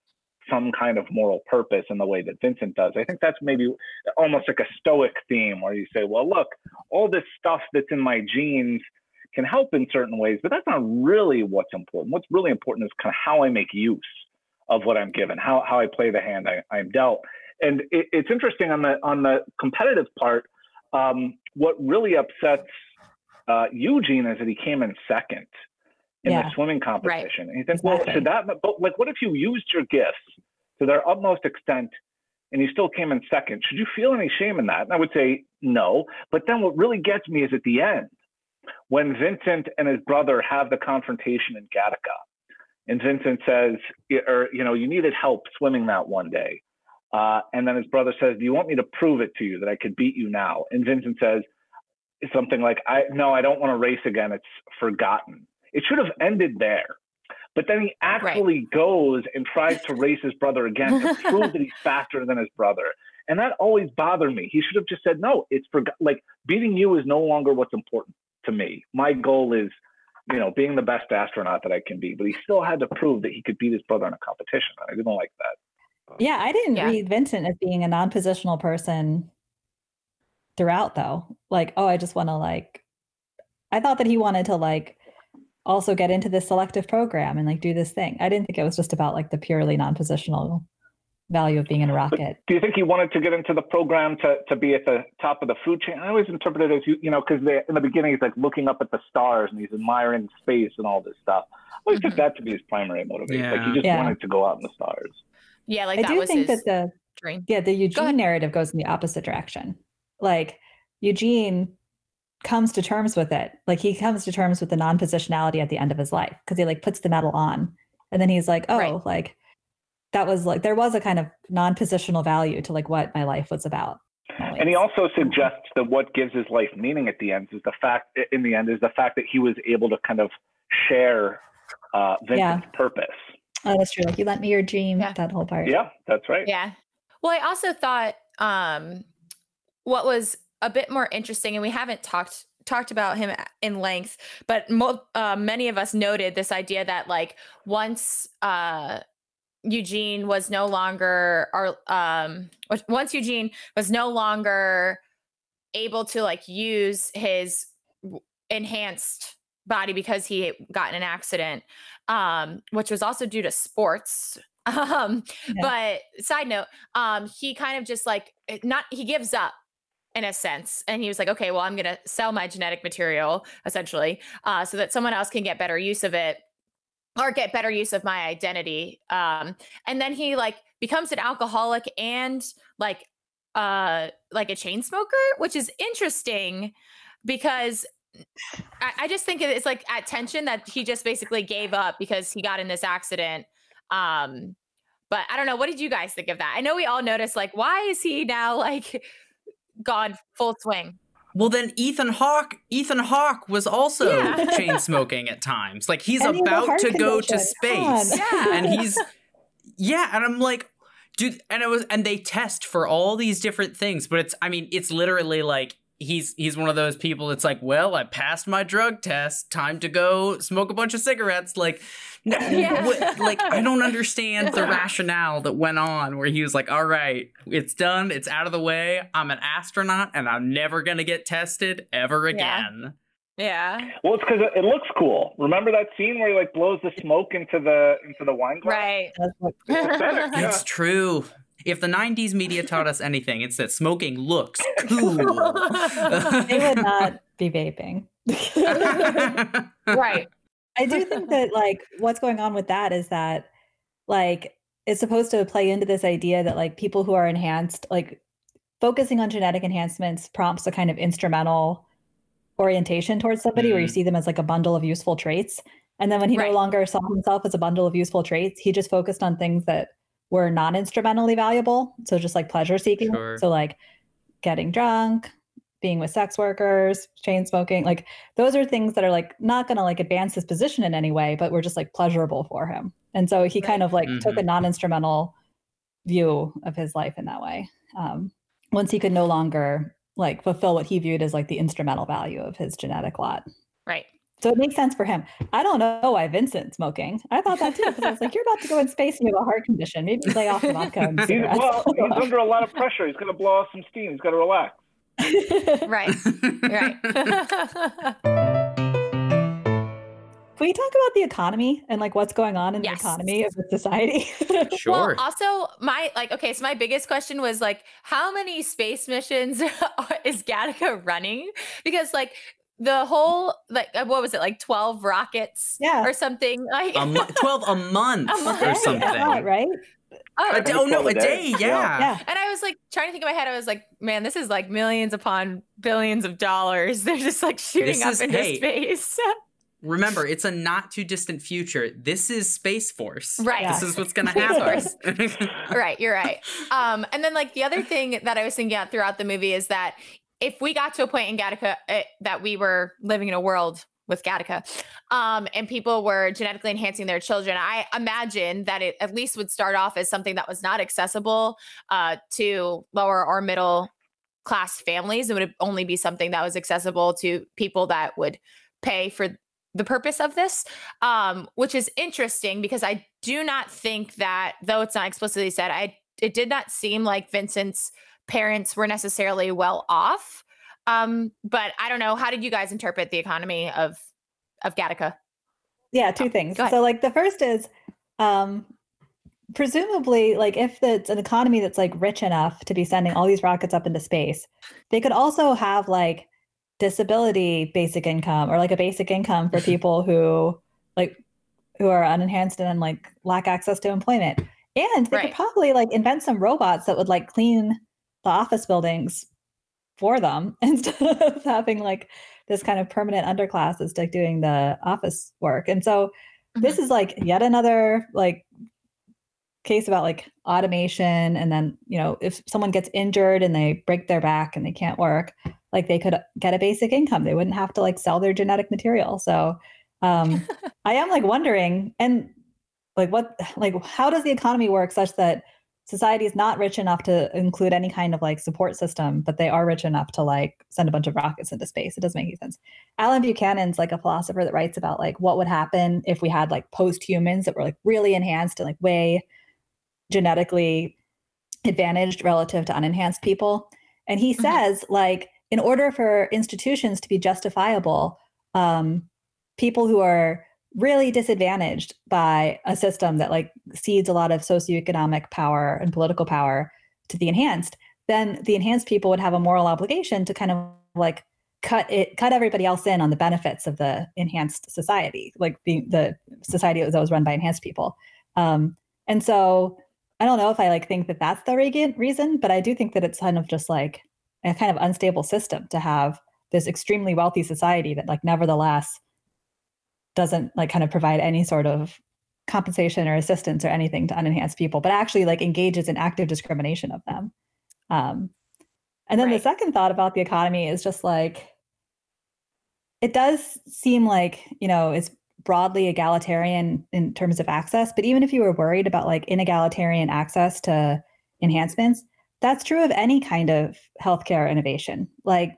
some kind of moral purpose in the way that Vincent does? I think that's maybe almost like a stoic theme where you say, well, look, all this stuff that's in my genes can help in certain ways, but that's not really what's important. What's really important is kind of how I make use of what I'm given, how I play the hand I'm dealt. And it's interesting on the competitive part, what really upsets Eugene is that he came in second in the swimming competition. Right. And you think, well, should that, but like, what if you used your gifts to their utmost extent and you still came in second? Should you feel any shame in that? And I would say no. But then what really gets me is at the end, when Vincent and his brother have the confrontation in Gattaca, and Vincent says, or, you know, you needed help swimming that one day. And then his brother says, do you want me to prove it to you that I could beat you now? And Vincent says something like, no, I don't want to race again. It's forgotten. It should have ended there. But then he actually goes and tries to race his brother again to prove that he's faster than his brother. And that always bothered me. He should have just said, no, it's like beating you is no longer what's important to me. My goal is, you know, being the best astronaut that I can be. But he still had to prove that he could beat his brother in a competition. I didn't like that. Yeah, I didn't read Vincent as being a non-positional person throughout, though. Like, oh, I just want to like, I thought that he wanted to like also get into this selective program and like do this thing. I didn't think it was just about like the purely non-positional value of being in a rocket. But do you think he wanted to get into the program to be at the top of the food chain? I always interpret it as, you know, because in the beginning he's like looking up at the stars and he's admiring space and all this stuff. I always took that to be his primary motivation. Like he just wanted to go out in the stars. Yeah, like I that do was think his that dream. the Eugene narrative goes in the opposite direction. Like Eugene comes to terms with it. Like he comes to terms with the non-positionality at the end of his life because he like puts the medal on and then he's like, oh, like that was like, there was a kind of non-positional value to like what my life was about. Always. And he also suggests that what gives his life meaning at the end is the fact that he was able to kind of share Vincent's purpose. Oh, that's true. Like you lent me your dream, that whole part. Yeah, that's right. Yeah. Well, I also thought what was a bit more interesting, and we haven't talked about him in length, but many of us noted this idea that like once Eugene was no longer able to like use his enhanced body because he got in an accident, which was also due to sports. But side note, he kind of just like he gives up in a sense. And he was like, okay, well, I'm going to sell my genetic material essentially, so that someone else can get better use of it or get better use of my identity. And then he like becomes an alcoholic and like a chain smoker, which is interesting because I just think it's like at tension that he just basically gave up because he got in this accident. But I don't know. What did you guys think of that? I know we all noticed like, why is he now like gone full swing? Well, then Ethan Hawke was also chain smoking at times. Like he's about to go to space, and and I'm like, dude, and they test for all these different things, but it's literally like he's one of those people that's like, well, I passed my drug test, time to go smoke a bunch of cigarettes. Like, like I don't understand the rationale that went on where he was like, all right, it's done, it's out of the way, I'm an astronaut and I'm never gonna get tested ever again. Well, it's because it looks cool. Remember that scene where he like blows the smoke into the wine glass? Right. It's true. If the 90s media taught us anything, it's that smoking looks cool. They would not be vaping. Right. I do think that like what's going on with that is that like it's supposed to play into this idea that like people who are enhanced, like focusing on genetic enhancements prompts a kind of instrumental orientation towards somebody where you see them as like a bundle of useful traits. And then when he no longer saw himself as a bundle of useful traits, he just focused on things that were non-instrumentally valuable. So just like pleasure seeking. Sure. So like getting drunk, being with sex workers, chain smoking, like those are things that are like not going to like advance his position in any way, but were just like pleasurable for him. And so he kind of like took a non-instrumental view of his life in that way. Once he could no longer like fulfill what he viewed as like the instrumental value of his genetic lot. Right. So it makes sense for him. I don't know why Vincent's smoking. I thought that too, because I was like, you're about to go in space and you have a heart condition. Maybe lay off the vodka and cigarettes. He's under a lot of pressure. He's going to blow off some steam. He's got to relax. Right. Can we talk about the economy and like what's going on in the economy of the society? Sure. Well, also so my biggest question was like, how many space missions is Gattaca running? Because like the whole, like, what was it, like 12 rockets or something? Like 12 a month or something. Right? A day. Yeah. And I was like trying to think in my head, I was like, man, this is like millions upon billions of dollars. They're just like shooting up into space. Remember, it's a not too distant future. This is Space Force. Right. This is what's going to happen. Right. You're right. And then like the other thing that I was thinking about throughout the movie is that if we got to a point in Gattaca that we were living in a world with Gattaca and people were genetically enhancing their children, I imagine that it at least would start off as something that was not accessible to lower or middle class families. It would only be something that was accessible to people that would pay for the purpose of this, which is interesting because I do not think that, though it's not explicitly said, it did not seem like Vincent's parents were necessarily well off. But I don't know. How did you guys interpret the economy of Gattaca? Yeah, two things. So like the first is presumably like if it's an economy that's like rich enough to be sending all these rockets up into space, they could also have like disability basic income or like a basic income for people who are unenhanced and like lack access to employment. And they could probably like invent some robots that would like clean the office buildings for them instead of having like this kind of permanent underclass that's like doing the office work. And so this is like yet another like case about like automation. And then, you know, if someone gets injured and they break their back and they can't work, like they could get a basic income. They wouldn't have to like sell their genetic material. So I am like wondering, and like how does the economy work such that society is not rich enough to include any kind of like support system, but they are rich enough to like send a bunch of rockets into space? It doesn't make any sense. Alan Buchanan's like a philosopher that writes about like what would happen if we had like post-humans that were like really enhanced and like way genetically advantaged relative to unenhanced people. And he says like, in order for institutions to be justifiable, people who are really disadvantaged by a system that like cedes a lot of socioeconomic power and political power to the enhanced, then the enhanced people would have a moral obligation to kind of like cut everybody else in on the benefits of the enhanced society, like the society that was run by enhanced people. And so I don't know if I like think that that's the reason, but I do think that it's kind of just like a kind of unstable system to have this extremely wealthy society that like nevertheless doesn't like kind of provide any sort of compensation or assistance or anything to unenhanced people, but actually like engages in active discrimination of them. And then the second thought about the economy is just like, it does seem like, you know, it's broadly egalitarian in terms of access, but even if you were worried about like inegalitarian access to enhancements, that's true of any kind of healthcare innovation. Like,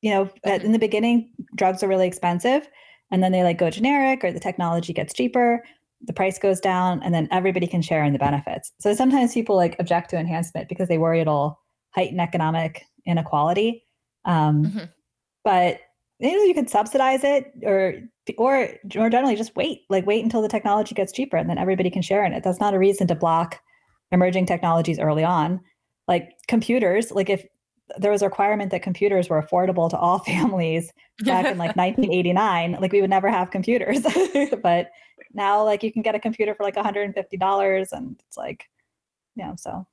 you know, in the beginning, drugs are really expensive and then they like go generic or the technology gets cheaper, the price goes down, and then everybody can share in the benefits. So sometimes people like object to enhancement because they worry it'll heighten economic inequality. But you know, you could subsidize it or generally just wait until the technology gets cheaper and then everybody can share in it. That's not a reason to block emerging technologies early on. Like computers, like if there was a requirement that computers were affordable to all families back in like 1989, like we would never have computers. But now like you can get a computer for like $150 and it's like, so.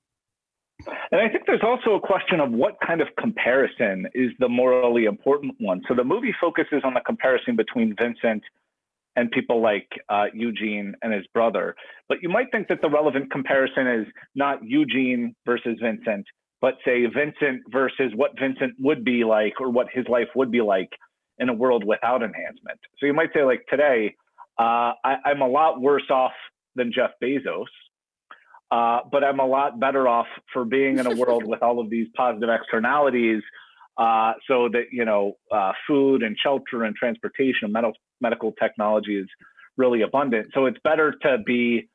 And I think there's also a question of what kind of comparison is the morally important one. So the movie focuses on the comparison between Vincent and people like Eugene and his brother. But you might think that the relevant comparison is not Eugene versus Vincent, but say Vincent versus what Vincent would be like or what his life would be like in a world without enhancement. So you might say like today, I'm a lot worse off than Jeff Bezos, but I'm a lot better off for being in a world with all of these positive externalities, so that, food and shelter and transportation and medical technology is really abundant. So it's better to be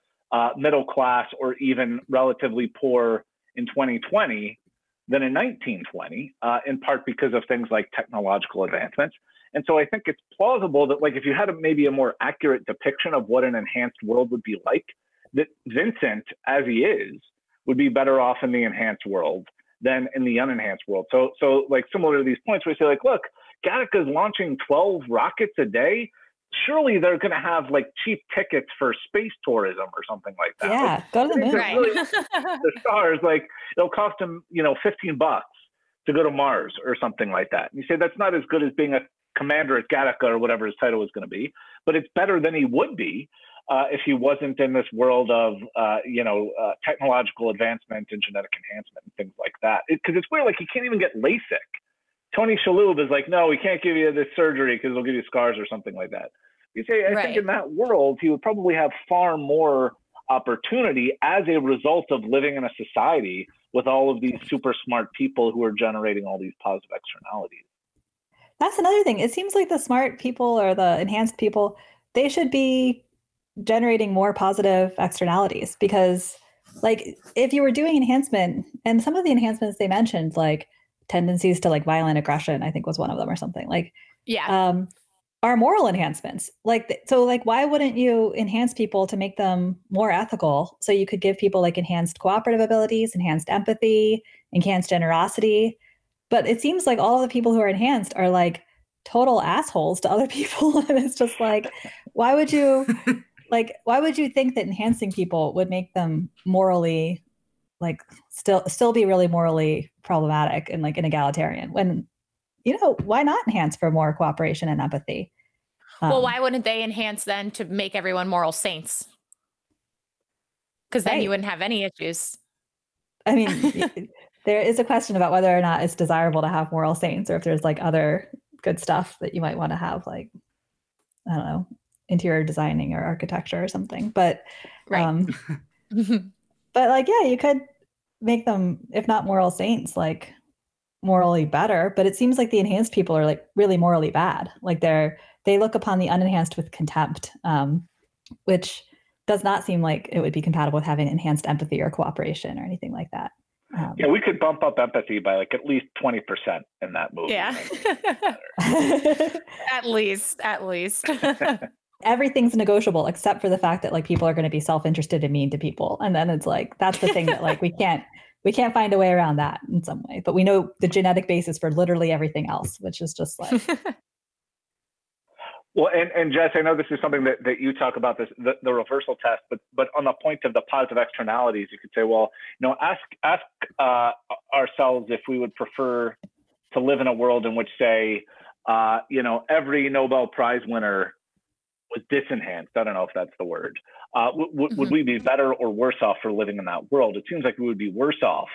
middle class or even relatively poor in 2020 than in 1920, in part because of things like technological advancements. And so I think it's plausible that like if you had maybe a more accurate depiction of what an enhanced world would be like, that Vincent, as he is, would be better off in the enhanced world than in the unenhanced world. So like similar to these points, we say like, look, Gattaca is launching 12 rockets a day. Surely they're going to have like cheap tickets for space tourism or something like that. Yeah, like, go to the moon. Right. Really, the stars, like it'll cost them, $15 to go to Mars or something like that. And you say that's not as good as being a commander at Gattaca or whatever his title was going to be, but it's better than he would be if he wasn't in this world of, technological advancement and genetic enhancement and things like that. Because it's weird, like he can't even get LASIK. Tony Shalhoub is like, no, we can't give you this surgery because it'll give you scars or something like that. You say, I think in that world, he would probably have far more opportunity as a result of living in a society with all of these super smart people who are generating all these positive externalities. That's another thing. It seems like the smart people or the enhanced people, they should be generating more positive externalities, because like if you were doing enhancement, and some of the enhancements they mentioned, like tendencies to like violent aggression, I think was one of them or something, like are moral enhancements. Like, so like, why wouldn't you enhance people to make them more ethical? So you could give people like enhanced cooperative abilities, enhanced empathy, enhanced generosity. But it seems like all of the people who are enhanced are like total assholes to other people. And it's just like, why would you think that enhancing people would make them morally, like still be really morally problematic and like an egalitarian when, why not enhance for more cooperation and empathy? Well, why wouldn't they enhance then to make everyone moral saints? Because then you wouldn't have any issues. I mean, there is a question about whether or not it's desirable to have moral saints, or if there's like other good stuff that you might want to have, like, I don't know, interior designing or architecture or something. But, but like, yeah, you could make them, if not moral saints, like morally better. But it seems like the enhanced people are like really morally bad. Like they look upon the unenhanced with contempt, which does not seem like it would be compatible with having enhanced empathy or cooperation or anything like that. Yeah, we could bump up empathy by like at least 20% in that movie. Yeah. At least. Everything's negotiable except for the fact that like people are going to be self-interested and mean to people. And then it's like, that's the thing that like we can't find a way around that in some way. But we know the genetic basis for literally everything else, which is just like. Well, and Jess, I know this is something that you talk about, the reversal test, but on the point of the positive externalities, you could say, well, ask ourselves if we would prefer to live in a world in which, say, every Nobel Prize winner was disenhanced. I don't know if that's the word. Would we be better or worse off for living in that world? It seems like we would be worse off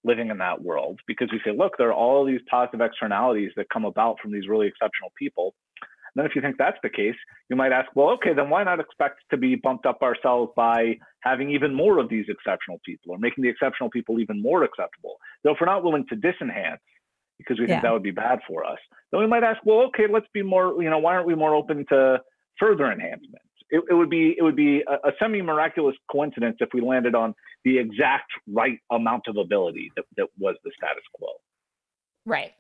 living in that world, because we say, look, there are all these positive externalities that come about from these really exceptional people. Then if you think that's the case, you might ask, well, okay, then why not expect to be bumped up ourselves by having even more of these exceptional people, or making the exceptional people even more acceptable? Though if we're not willing to disenhance because we think that would be bad for us, then we might ask, well, okay, let's be more, why aren't we more open to further enhancements? It would be a semi-miraculous coincidence if we landed on the exact right amount of ability that was the status quo. Right.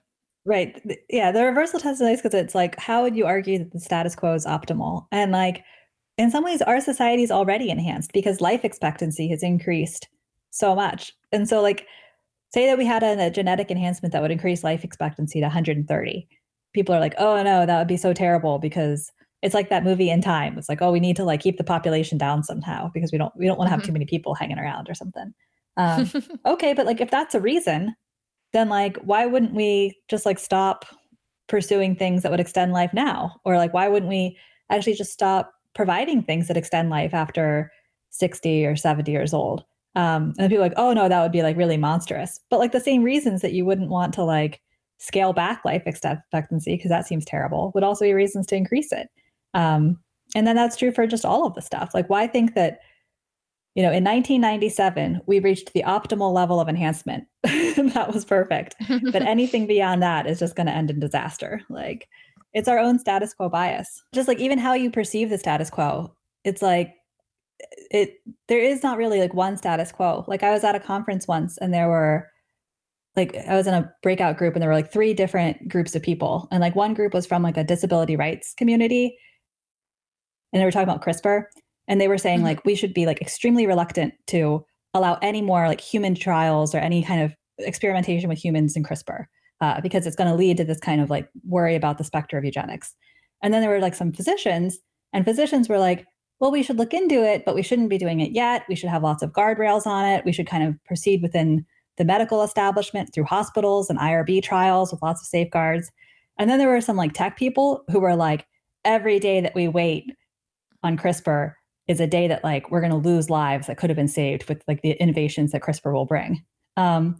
Right. Yeah. The reversal test is nice because it's like, how would you argue that the status quo is optimal? And like, in some ways, our society is already enhanced because life expectancy has increased so much. And so say that we had a genetic enhancement that would increase life expectancy to 130. People are like, oh no, that would be so terrible, because it's like that movie In Time. It's like, oh, we need to like keep the population down somehow because we don't want to have too many people hanging around or something. Okay, but like if that's a reason, then like why wouldn't we just like stop pursuing things that would extend life now? Or like why wouldn't we actually just stop providing things that extend life after 60 or 70 years old? And people are like, oh no, that would be like really monstrous. But like the same reasons that you wouldn't want to like scale back life expectancy because that seems terrible would also be reasons to increase it. And then that's true for just all of the stuff. Like why think that, in 1997, we reached the optimal level of enhancement. That was perfect. But anything beyond that is just going to end in disaster. Like it's our own status quo bias. Just like even how you perceive the status quo, it's like there is not really like one status quo. Like I was at a conference once and there were I was in a breakout group and there were like 3 different groups of people. And like one group was from like a disability rights community. And they were talking about CRISPR. And they were saying like we should be like extremely reluctant to allow any more like human trials or any kind of experimentation with humans in CRISPR because it's going to lead to this kind of like worry about the specter of eugenics. And then there were like some physicians, and physicians were like, well, we should look into it, but we shouldn't be doing it yet. We should have lots of guardrails on it. We should kind of proceed within the medical establishment through hospitals and IRB trials with lots of safeguards. And then there were some like tech people who were like, every day that we wait on CRISPR is a day that like we're going to lose lives that could have been saved with like the innovations that CRISPR will bring. And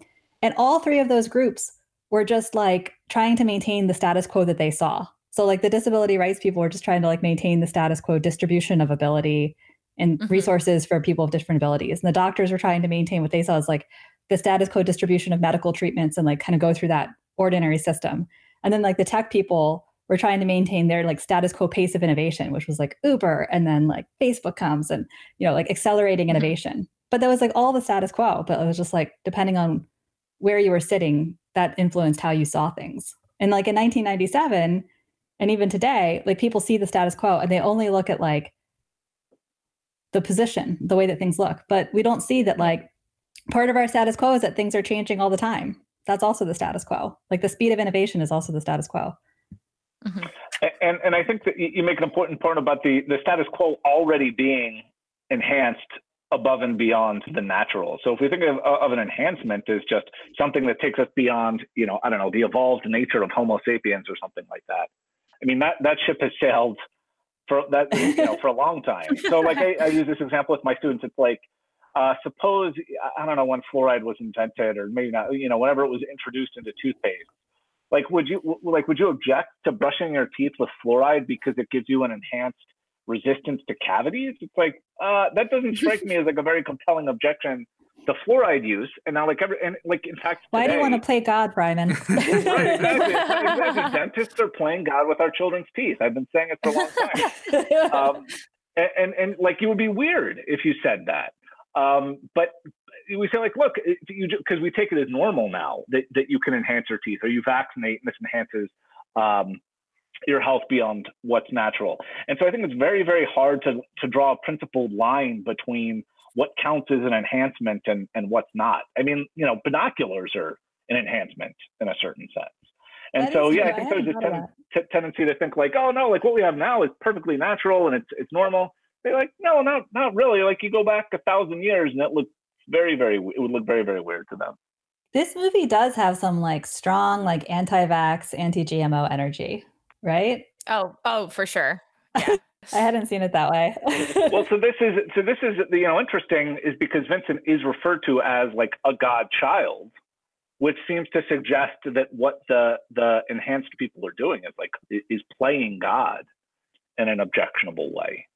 all 3 of those groups were just like trying to maintain the status quo that they saw. So like the disability rights people were just trying to like maintain the status quo distribution of ability and resources for people of different abilities. And the doctors were trying to maintain what they saw as like the status quo distribution of medical treatments and like kind of go through that ordinary system. And then like the tech people were trying to maintain their like status quo pace of innovation, which was like Uber, and then like Facebook comes and, like accelerating innovation. But that was like all the status quo, but it was just like, depending on where you were sitting, that influenced how you saw things. And like in 1997, and even today, like people see the status quo and they only look at like the position, the way that things look. But we don't see that like part of our status quo is that things are changing all the time. That's also the status quo. Like the speed of innovation is also the status quo. And I think that you make an important point about the status quo already being enhanced above and beyond the natural. So if we think of an enhancement as just something that takes us beyond, I don't know, the evolved nature of Homo sapiens or something like that. I mean, that ship has sailed for that, for a long time. So like I use this example with my students. It's like, suppose, I don't know when fluoride was invented, or maybe not, whenever it was introduced into toothpaste. Like, would you object to brushing your teeth with fluoride because it gives you an enhanced resistance to cavities? It's like, that doesn't strike me as like a very compelling objection to fluoride use. And now in fact, why do you want to play God, Freiman? Right, exactly. Dentists are playing God with our children's teeth. I've been saying it for a long time. And like, it would be weird if you said that. But we say like, look, because we take it as normal now that you can enhance your teeth, or you vaccinate and this enhances your health beyond what's natural. And so I think it's very, very hard to draw a principled line between what counts as an enhancement and what's not. I mean, binoculars are an enhancement in a certain sense. And so, I think there's a tendency to think like, oh no, like what we have now is perfectly natural and it's normal. They're like, no, not really. Like you go back 1,000 years and it would look very, very weird to them. This movie does have some like strong, like anti-vax, anti-GMO energy, right? Oh, for sure. Yeah. I hadn't seen it that way. Well, so this is interesting is because Vincent is referred to as like a godchild, which seems to suggest that what the enhanced people are doing is playing God in an objectionable way.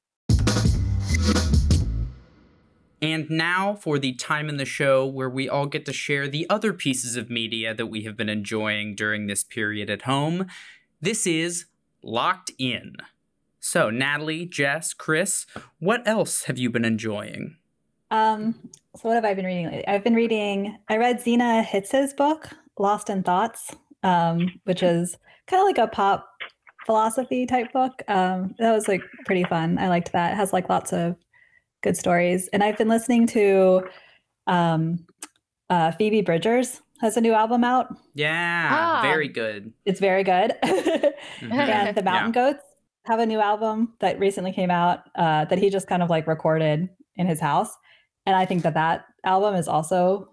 And now for the time in the show where we all get to share the other pieces of media that we have been enjoying during this period at home. This is Locked In. So Natalie, Jess, Chris, what else have you been enjoying? So what have I been reading lately? I read Zena Hitz's book, Lost in Thoughts, which is kind of like a pop philosophy type book. That was like pretty fun. I liked that. It has like lots of good stories. And I've been listening to Phoebe Bridgers, has a new album out. Yeah, very good. It's very good. Mhm. And the Mountain Goats have a new album that recently came out that he just kind of like recorded in his house. And I think that that album is also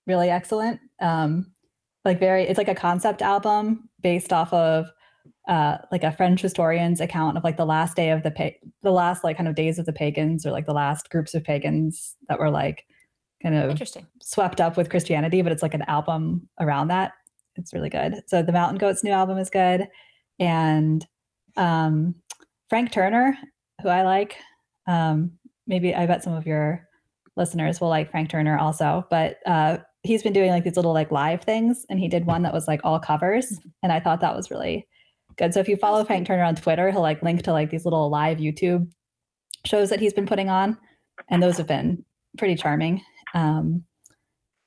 really excellent. It's like a concept album based off of like a French historian's account of like the last day of the last like kind of days of the pagans, or like the last groups of pagans that were like kind of Interesting. swept up with Christianity, but it's like an album around that. It's really good. So the Mountain Goats new album is good. And Frank Turner, who I like, maybe I bet some of your listeners will like Frank Turner also, but he's been doing like these little like live things, and he did one that was like all covers, and I thought that was really good. So if you follow Frank Turner on Twitter, he'll like link to like these little live YouTube shows that he's been putting on, and those have been pretty charming. And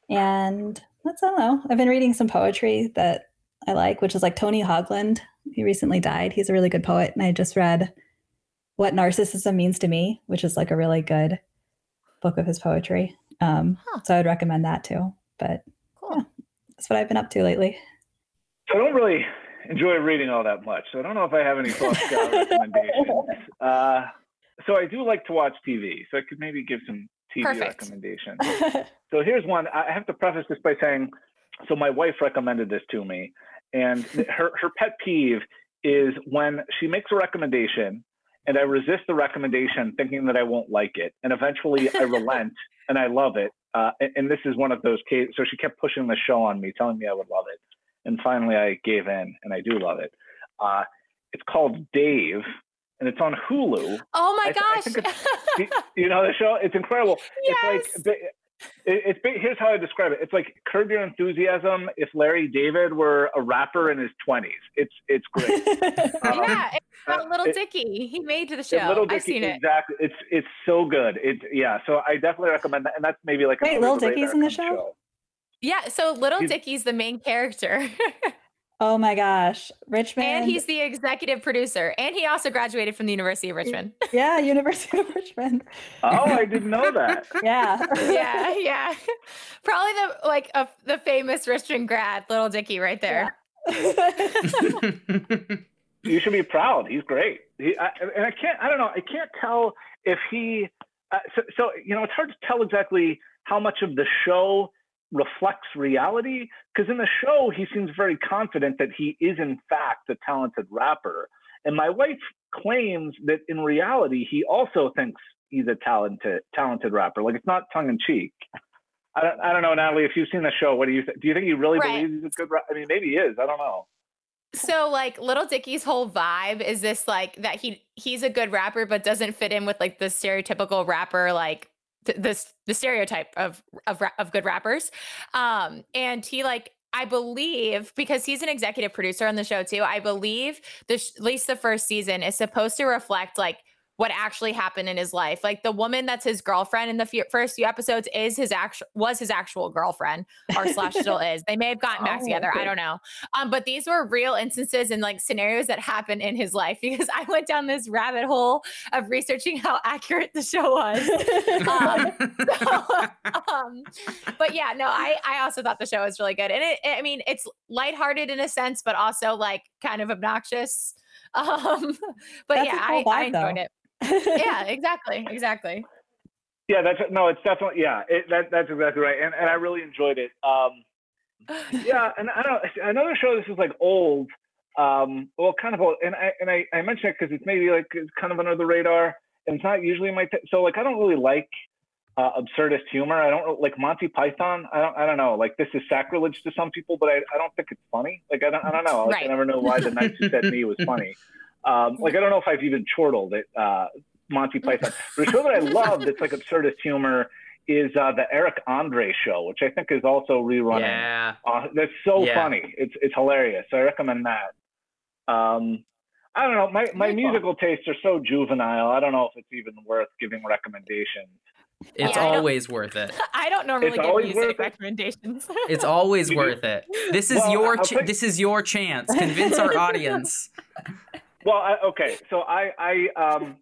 I don't know. I've been reading some poetry that I like, which is like Tony Hogland. He recently died. He's a really good poet, and I just read What Narcissism Means to Me, which is like a really good book of his poetry. So I would recommend that too. But cool. Yeah, that's what I've been up to lately. I don't really enjoy reading all that much, so I don't know if I have any thoughts or recommendations. So I do like to watch TV, so I could maybe give some TV recommendations. So here's one. I have to preface this by saying, so my wife recommended this to me, and her pet peeve is when she makes a recommendation and I resist the recommendation thinking that I won't like it. And eventually I relent and I love it. And this is one of those cases. So she kept pushing the show on me, telling me I would love it. And finally I gave in, and I do love it. It's called Dave, and it's on Hulu. Oh my gosh. You know the show? It's incredible. Yes. It's like, here's how I describe it. It's like Curb Your Enthusiasm if Larry David were a rapper in his 20s. It's great. Yeah, it's about Little Dicky. He made to the show. Little Dicky, I've seen it. Exactly. It's so good. So I definitely recommend that. And that's maybe like Little Dicky's in the show? Yeah, so Little Dicky's the main character. Oh my gosh, Richmond. And he's the executive producer. And he also graduated from the University of Richmond. Yeah, University of Richmond. Oh, I didn't know that. Yeah. Yeah. Probably the famous Richmond grad, Little Dicky right there. Yeah. You should be proud. He's great. I can't tell if he, so it's hard to tell exactly how much of the show reflects reality, because in the show he seems very confident that he is in fact a talented rapper, and my wife claims that in reality he also thinks he's a talented rapper. Like, it's not tongue-in-cheek. I don't know, Natalie, if you've seen the show, what do you think? Do you think he really believes he's a good rapper? I mean, maybe he is. I don't know. So like Little Dicky's whole vibe is this, like, that he's a good rapper but doesn't fit in with like the stereotypical rapper, like the stereotype of good rappers. And he, like, I believe, because he's an executive producer on the show too, I believe at least the first season is supposed to reflect like what actually happened in his life. Like, the woman that's his girlfriend in the first few episodes was his actual girlfriend, or / still is. They may have gotten back together. Okay. I don't know. But these were real instances and like scenarios that happened in his life, because I went down this rabbit hole of researching how accurate the show was. But yeah, no, I also thought the show was really good. And it's lighthearted in a sense, but also like kind of obnoxious. But that's yeah, cool vibe, I enjoyed it. Yeah, exactly. Yeah, it's definitely, that's exactly right. And I really enjoyed it. Yeah, and I don't, another show, this is like old, well, kind of old, and I mention it because it's maybe like it's kind of under the radar, and it's not usually so like I don't really like absurdist humor. I don't like Monty Python. I don't know. Like, this is sacrilege to some people, but I don't think it's funny. Like, I don't know. Like, I never know why The Knights Who Said Me was funny. Like, I don't know if I've even chortled it, Monty Python. The show that I love that's like absurdist humor is the Eric Andre show, which I think is also rerunning. Yeah. That's so funny. It's hilarious. So I recommend that. I don't know. My musical tastes are so juvenile. I don't know if it's even worth giving recommendations. It's always worth it. I don't normally give music recommendations. It's always worth it. This is this is your chance. Convince our audience. Well, okay. So I'm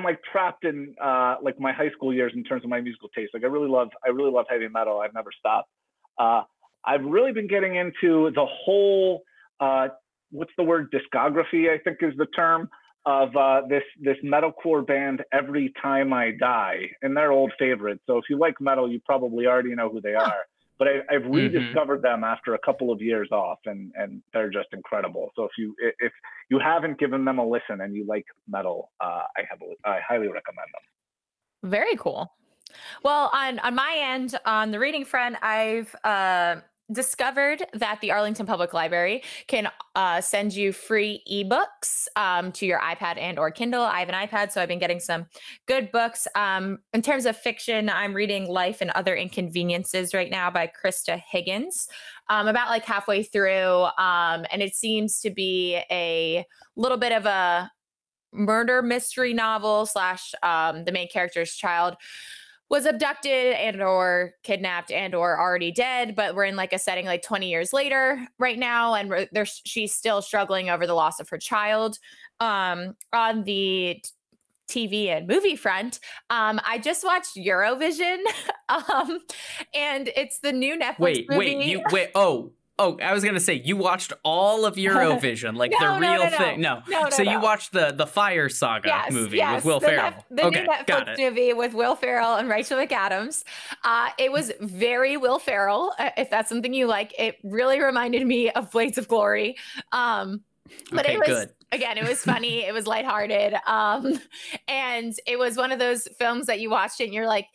like trapped in like my high school years in terms of my musical taste. Like, I really love heavy metal. I've never stopped. I've really been getting into the whole, what's the word, discography, I think is the term, of this metalcore band, Every Time I Die, and they're old favorites. So if you like metal, you probably already know who they are. But I've rediscovered them after a couple of years off, and they're just incredible. So if you haven't given them a listen and you like metal, I highly recommend them. Very cool. Well, on my end, on the reading front, I've discovered that the Arlington Public Library can send you free ebooks to your iPad and or Kindle. I have an iPad, so I've been getting some good books. In terms of fiction, I'm reading Life and Other Inconveniences right now by Krista Higgins. About like halfway through, and it seems to be a little bit of a murder mystery novel slash the main character's child was abducted and or kidnapped and or already dead, but we're in like a setting like 20 years later right now, and she's still struggling over the loss of her child. On the TV and movie front, I just watched Eurovision, and it's the new Netflix movie. Oh, I was gonna say you watched all of Eurovision, like the real thing. No. You watched the Fire Saga movie with Will Ferrell. The new Netflix movie with Will Ferrell and Rachel McAdams. It was very Will Ferrell. If that's something you like, it really reminded me of Blades of Glory. But it was good. Again, it was funny. It was lighthearted, and it was one of those films that you watched it and you're like,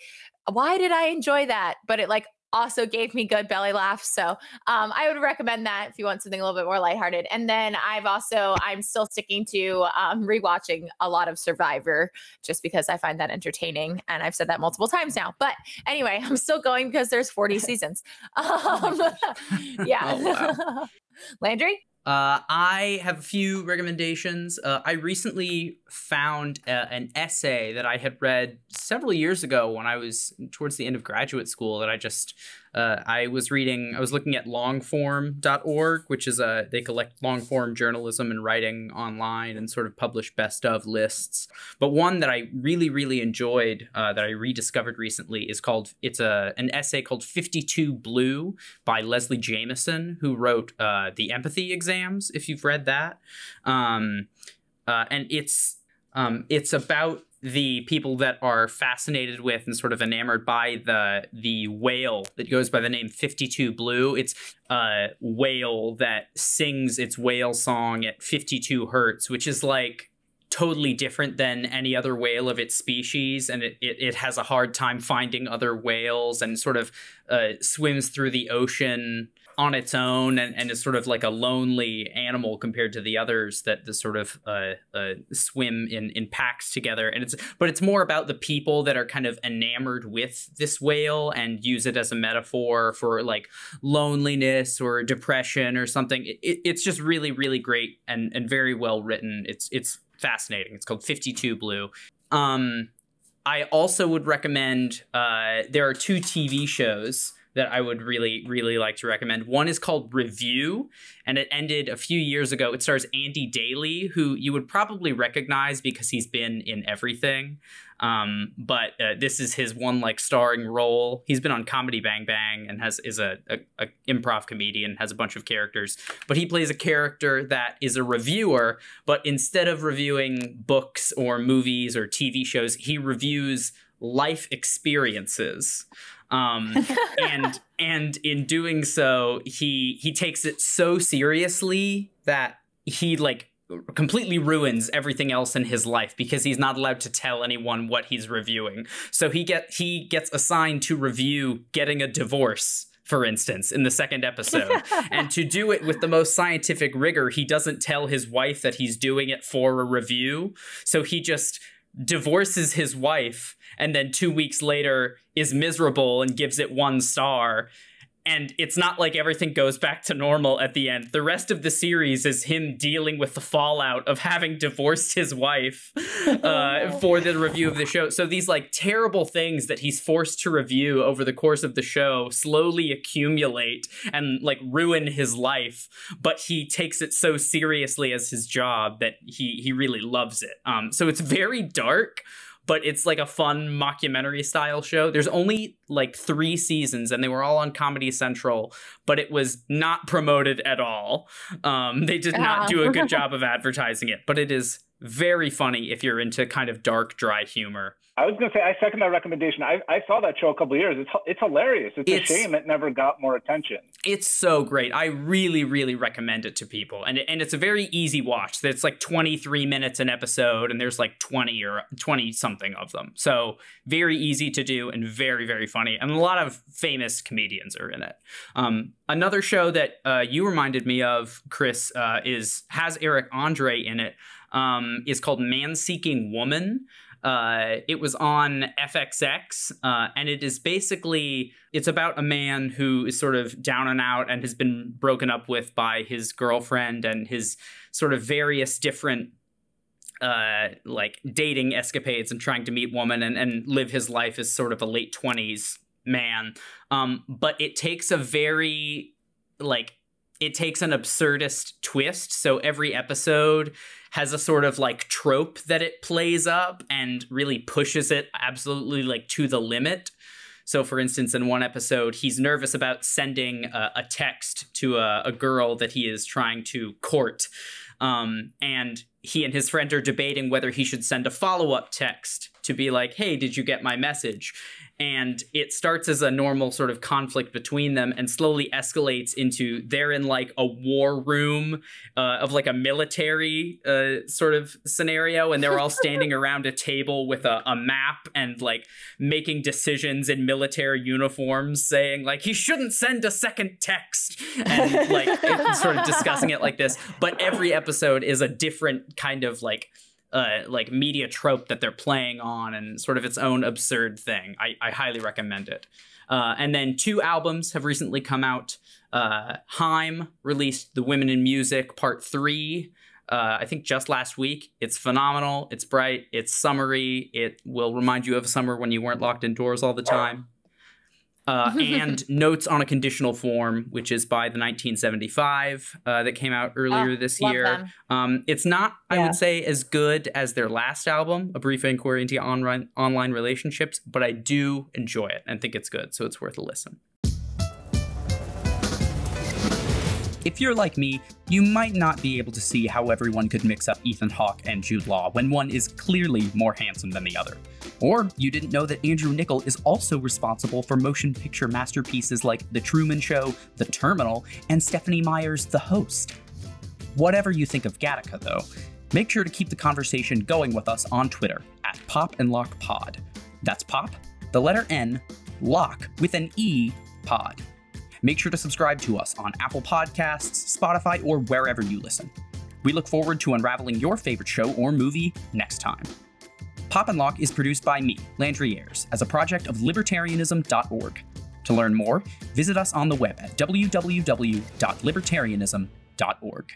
why did I enjoy that? But it like also gave me good belly laughs. So I would recommend that if you want something a little bit more lighthearted. And then I'm still sticking to rewatching a lot of Survivor just because I find that entertaining. And I've said that multiple times now. But anyway, I'm still going because there's 40 seasons. Yeah. Oh, wow. Landry? I have a few recommendations. I recently found an essay that I had read several years ago when I was towards the end of graduate school that I was looking at longform.org, which is they collect long form journalism and writing online and sort of publish best of lists. But one that I really, really enjoyed that I rediscovered recently is an essay called 52 Blue by Leslie Jameson, who wrote the Empathy Exams, if you've read that. And it's about the people that are fascinated with and sort of enamored by the whale that goes by the name 52 Blue. It's a whale that sings its whale song at 52 hertz, which is like totally different than any other whale of its species, and it has a hard time finding other whales and sort of swims through the ocean on its own and is sort of like a lonely animal compared to the others that sort of swim in packs together. And it's more about the people that are kind of enamored with this whale and use it as a metaphor for like loneliness or depression or something. It's just really, really great and very well written. It's fascinating. It's called 52 Blue. I also would recommend, there are 2 TV shows that I would really, really like to recommend. One is called Review, and it ended a few years ago. It stars Andy Daly, who you would probably recognize because he's been in everything. But this is his one like starring role. He's been on Comedy Bang Bang and is a improv comedian, has a bunch of characters. But he plays a character that is a reviewer, but instead of reviewing books or movies or TV shows, he reviews life experiences. And in doing so, he takes it so seriously that he like completely ruins everything else in his life because he's not allowed to tell anyone what he's reviewing. So he gets assigned to review getting a divorce, for instance, in the second episode. And to do it with the most scientific rigor, he doesn't tell his wife that he's doing it for a review. So he just divorces his wife and then 2 weeks later is miserable and gives it 1 star. And it's not like everything goes back to normal at the end. The rest of the series is him dealing with the fallout of having divorced his wife for the review of the show. So these like terrible things that he's forced to review over the course of the show slowly accumulate and like ruin his life. But he takes it so seriously as his job that he really loves it. So it's very dark, but it's like a fun mockumentary style show. There's only like 3 seasons and they were all on Comedy Central, but it was not promoted at all. They did not do a good job of advertising it, but it is very funny if you're into kind of dark, dry humor. I was going to say, I second that recommendation. I saw that show a couple of years. It's hilarious. It's a shame it never got more attention. It's so great. I really, really recommend it to people. And it's a very easy watch. It's like 23 minutes an episode, and there's like 20 or 20 something of them. So very easy to do and very, very funny. And a lot of famous comedians are in it. Another show that you reminded me of, Chris, has Eric Andre in it, is called Man Seeking Woman. It was on FXX, and it is basically, it's about a man who is sort of down and out and has been broken up with by his girlfriend and his sort of various different like dating escapades and trying to meet women and live his life as sort of a late 20s man. But it takes an absurdist twist. So every episode has a sort of like trope that it plays up and really pushes it absolutely like to the limit. So for instance, in one episode, he's nervous about sending a text to a girl that he is trying to court. And he and his friend are debating whether he should send a follow-up text to be like, hey, did you get my message? And it starts as a normal sort of conflict between them and slowly escalates into they're in like a war room of like a military sort of scenario. And they're all standing around a table with a map and like making decisions in military uniforms saying like, he shouldn't send a second text. And like sort of discussing it like this. But every episode is a different kind of like media trope that they're playing on and sort of its own absurd thing. I highly recommend it. And then 2 albums have recently come out. Haim released The Women in Music Part 3, I think just last week. It's phenomenal. It's bright. It's summery. It will remind you of summer when you weren't locked indoors all the time. And Notes on a Conditional Form, which is by the 1975 that came out earlier this year. It's not, I would say, as good as their last album, A Brief Inquiry into Online Relationships, but I do enjoy it and think it's good, so it's worth a listen. If you're like me, you might not be able to see how everyone could mix up Ethan Hawke and Jude Law when one is clearly more handsome than the other. Or you didn't know that Andrew Niccol is also responsible for motion picture masterpieces like The Truman Show, The Terminal, and Stephenie Meyer's The Host. Whatever you think of Gattaca, though, make sure to keep the conversation going with us on Twitter at PopandLockPod. That's Pop, the letter N, Lock with an E, Pod. Make sure to subscribe to us on Apple Podcasts, Spotify, or wherever you listen. We look forward to unraveling your favorite show or movie next time. Pop and Lock is produced by me, Landry Ayres, as a project of Libertarianism.org. To learn more, visit us on the web at www.libertarianism.org.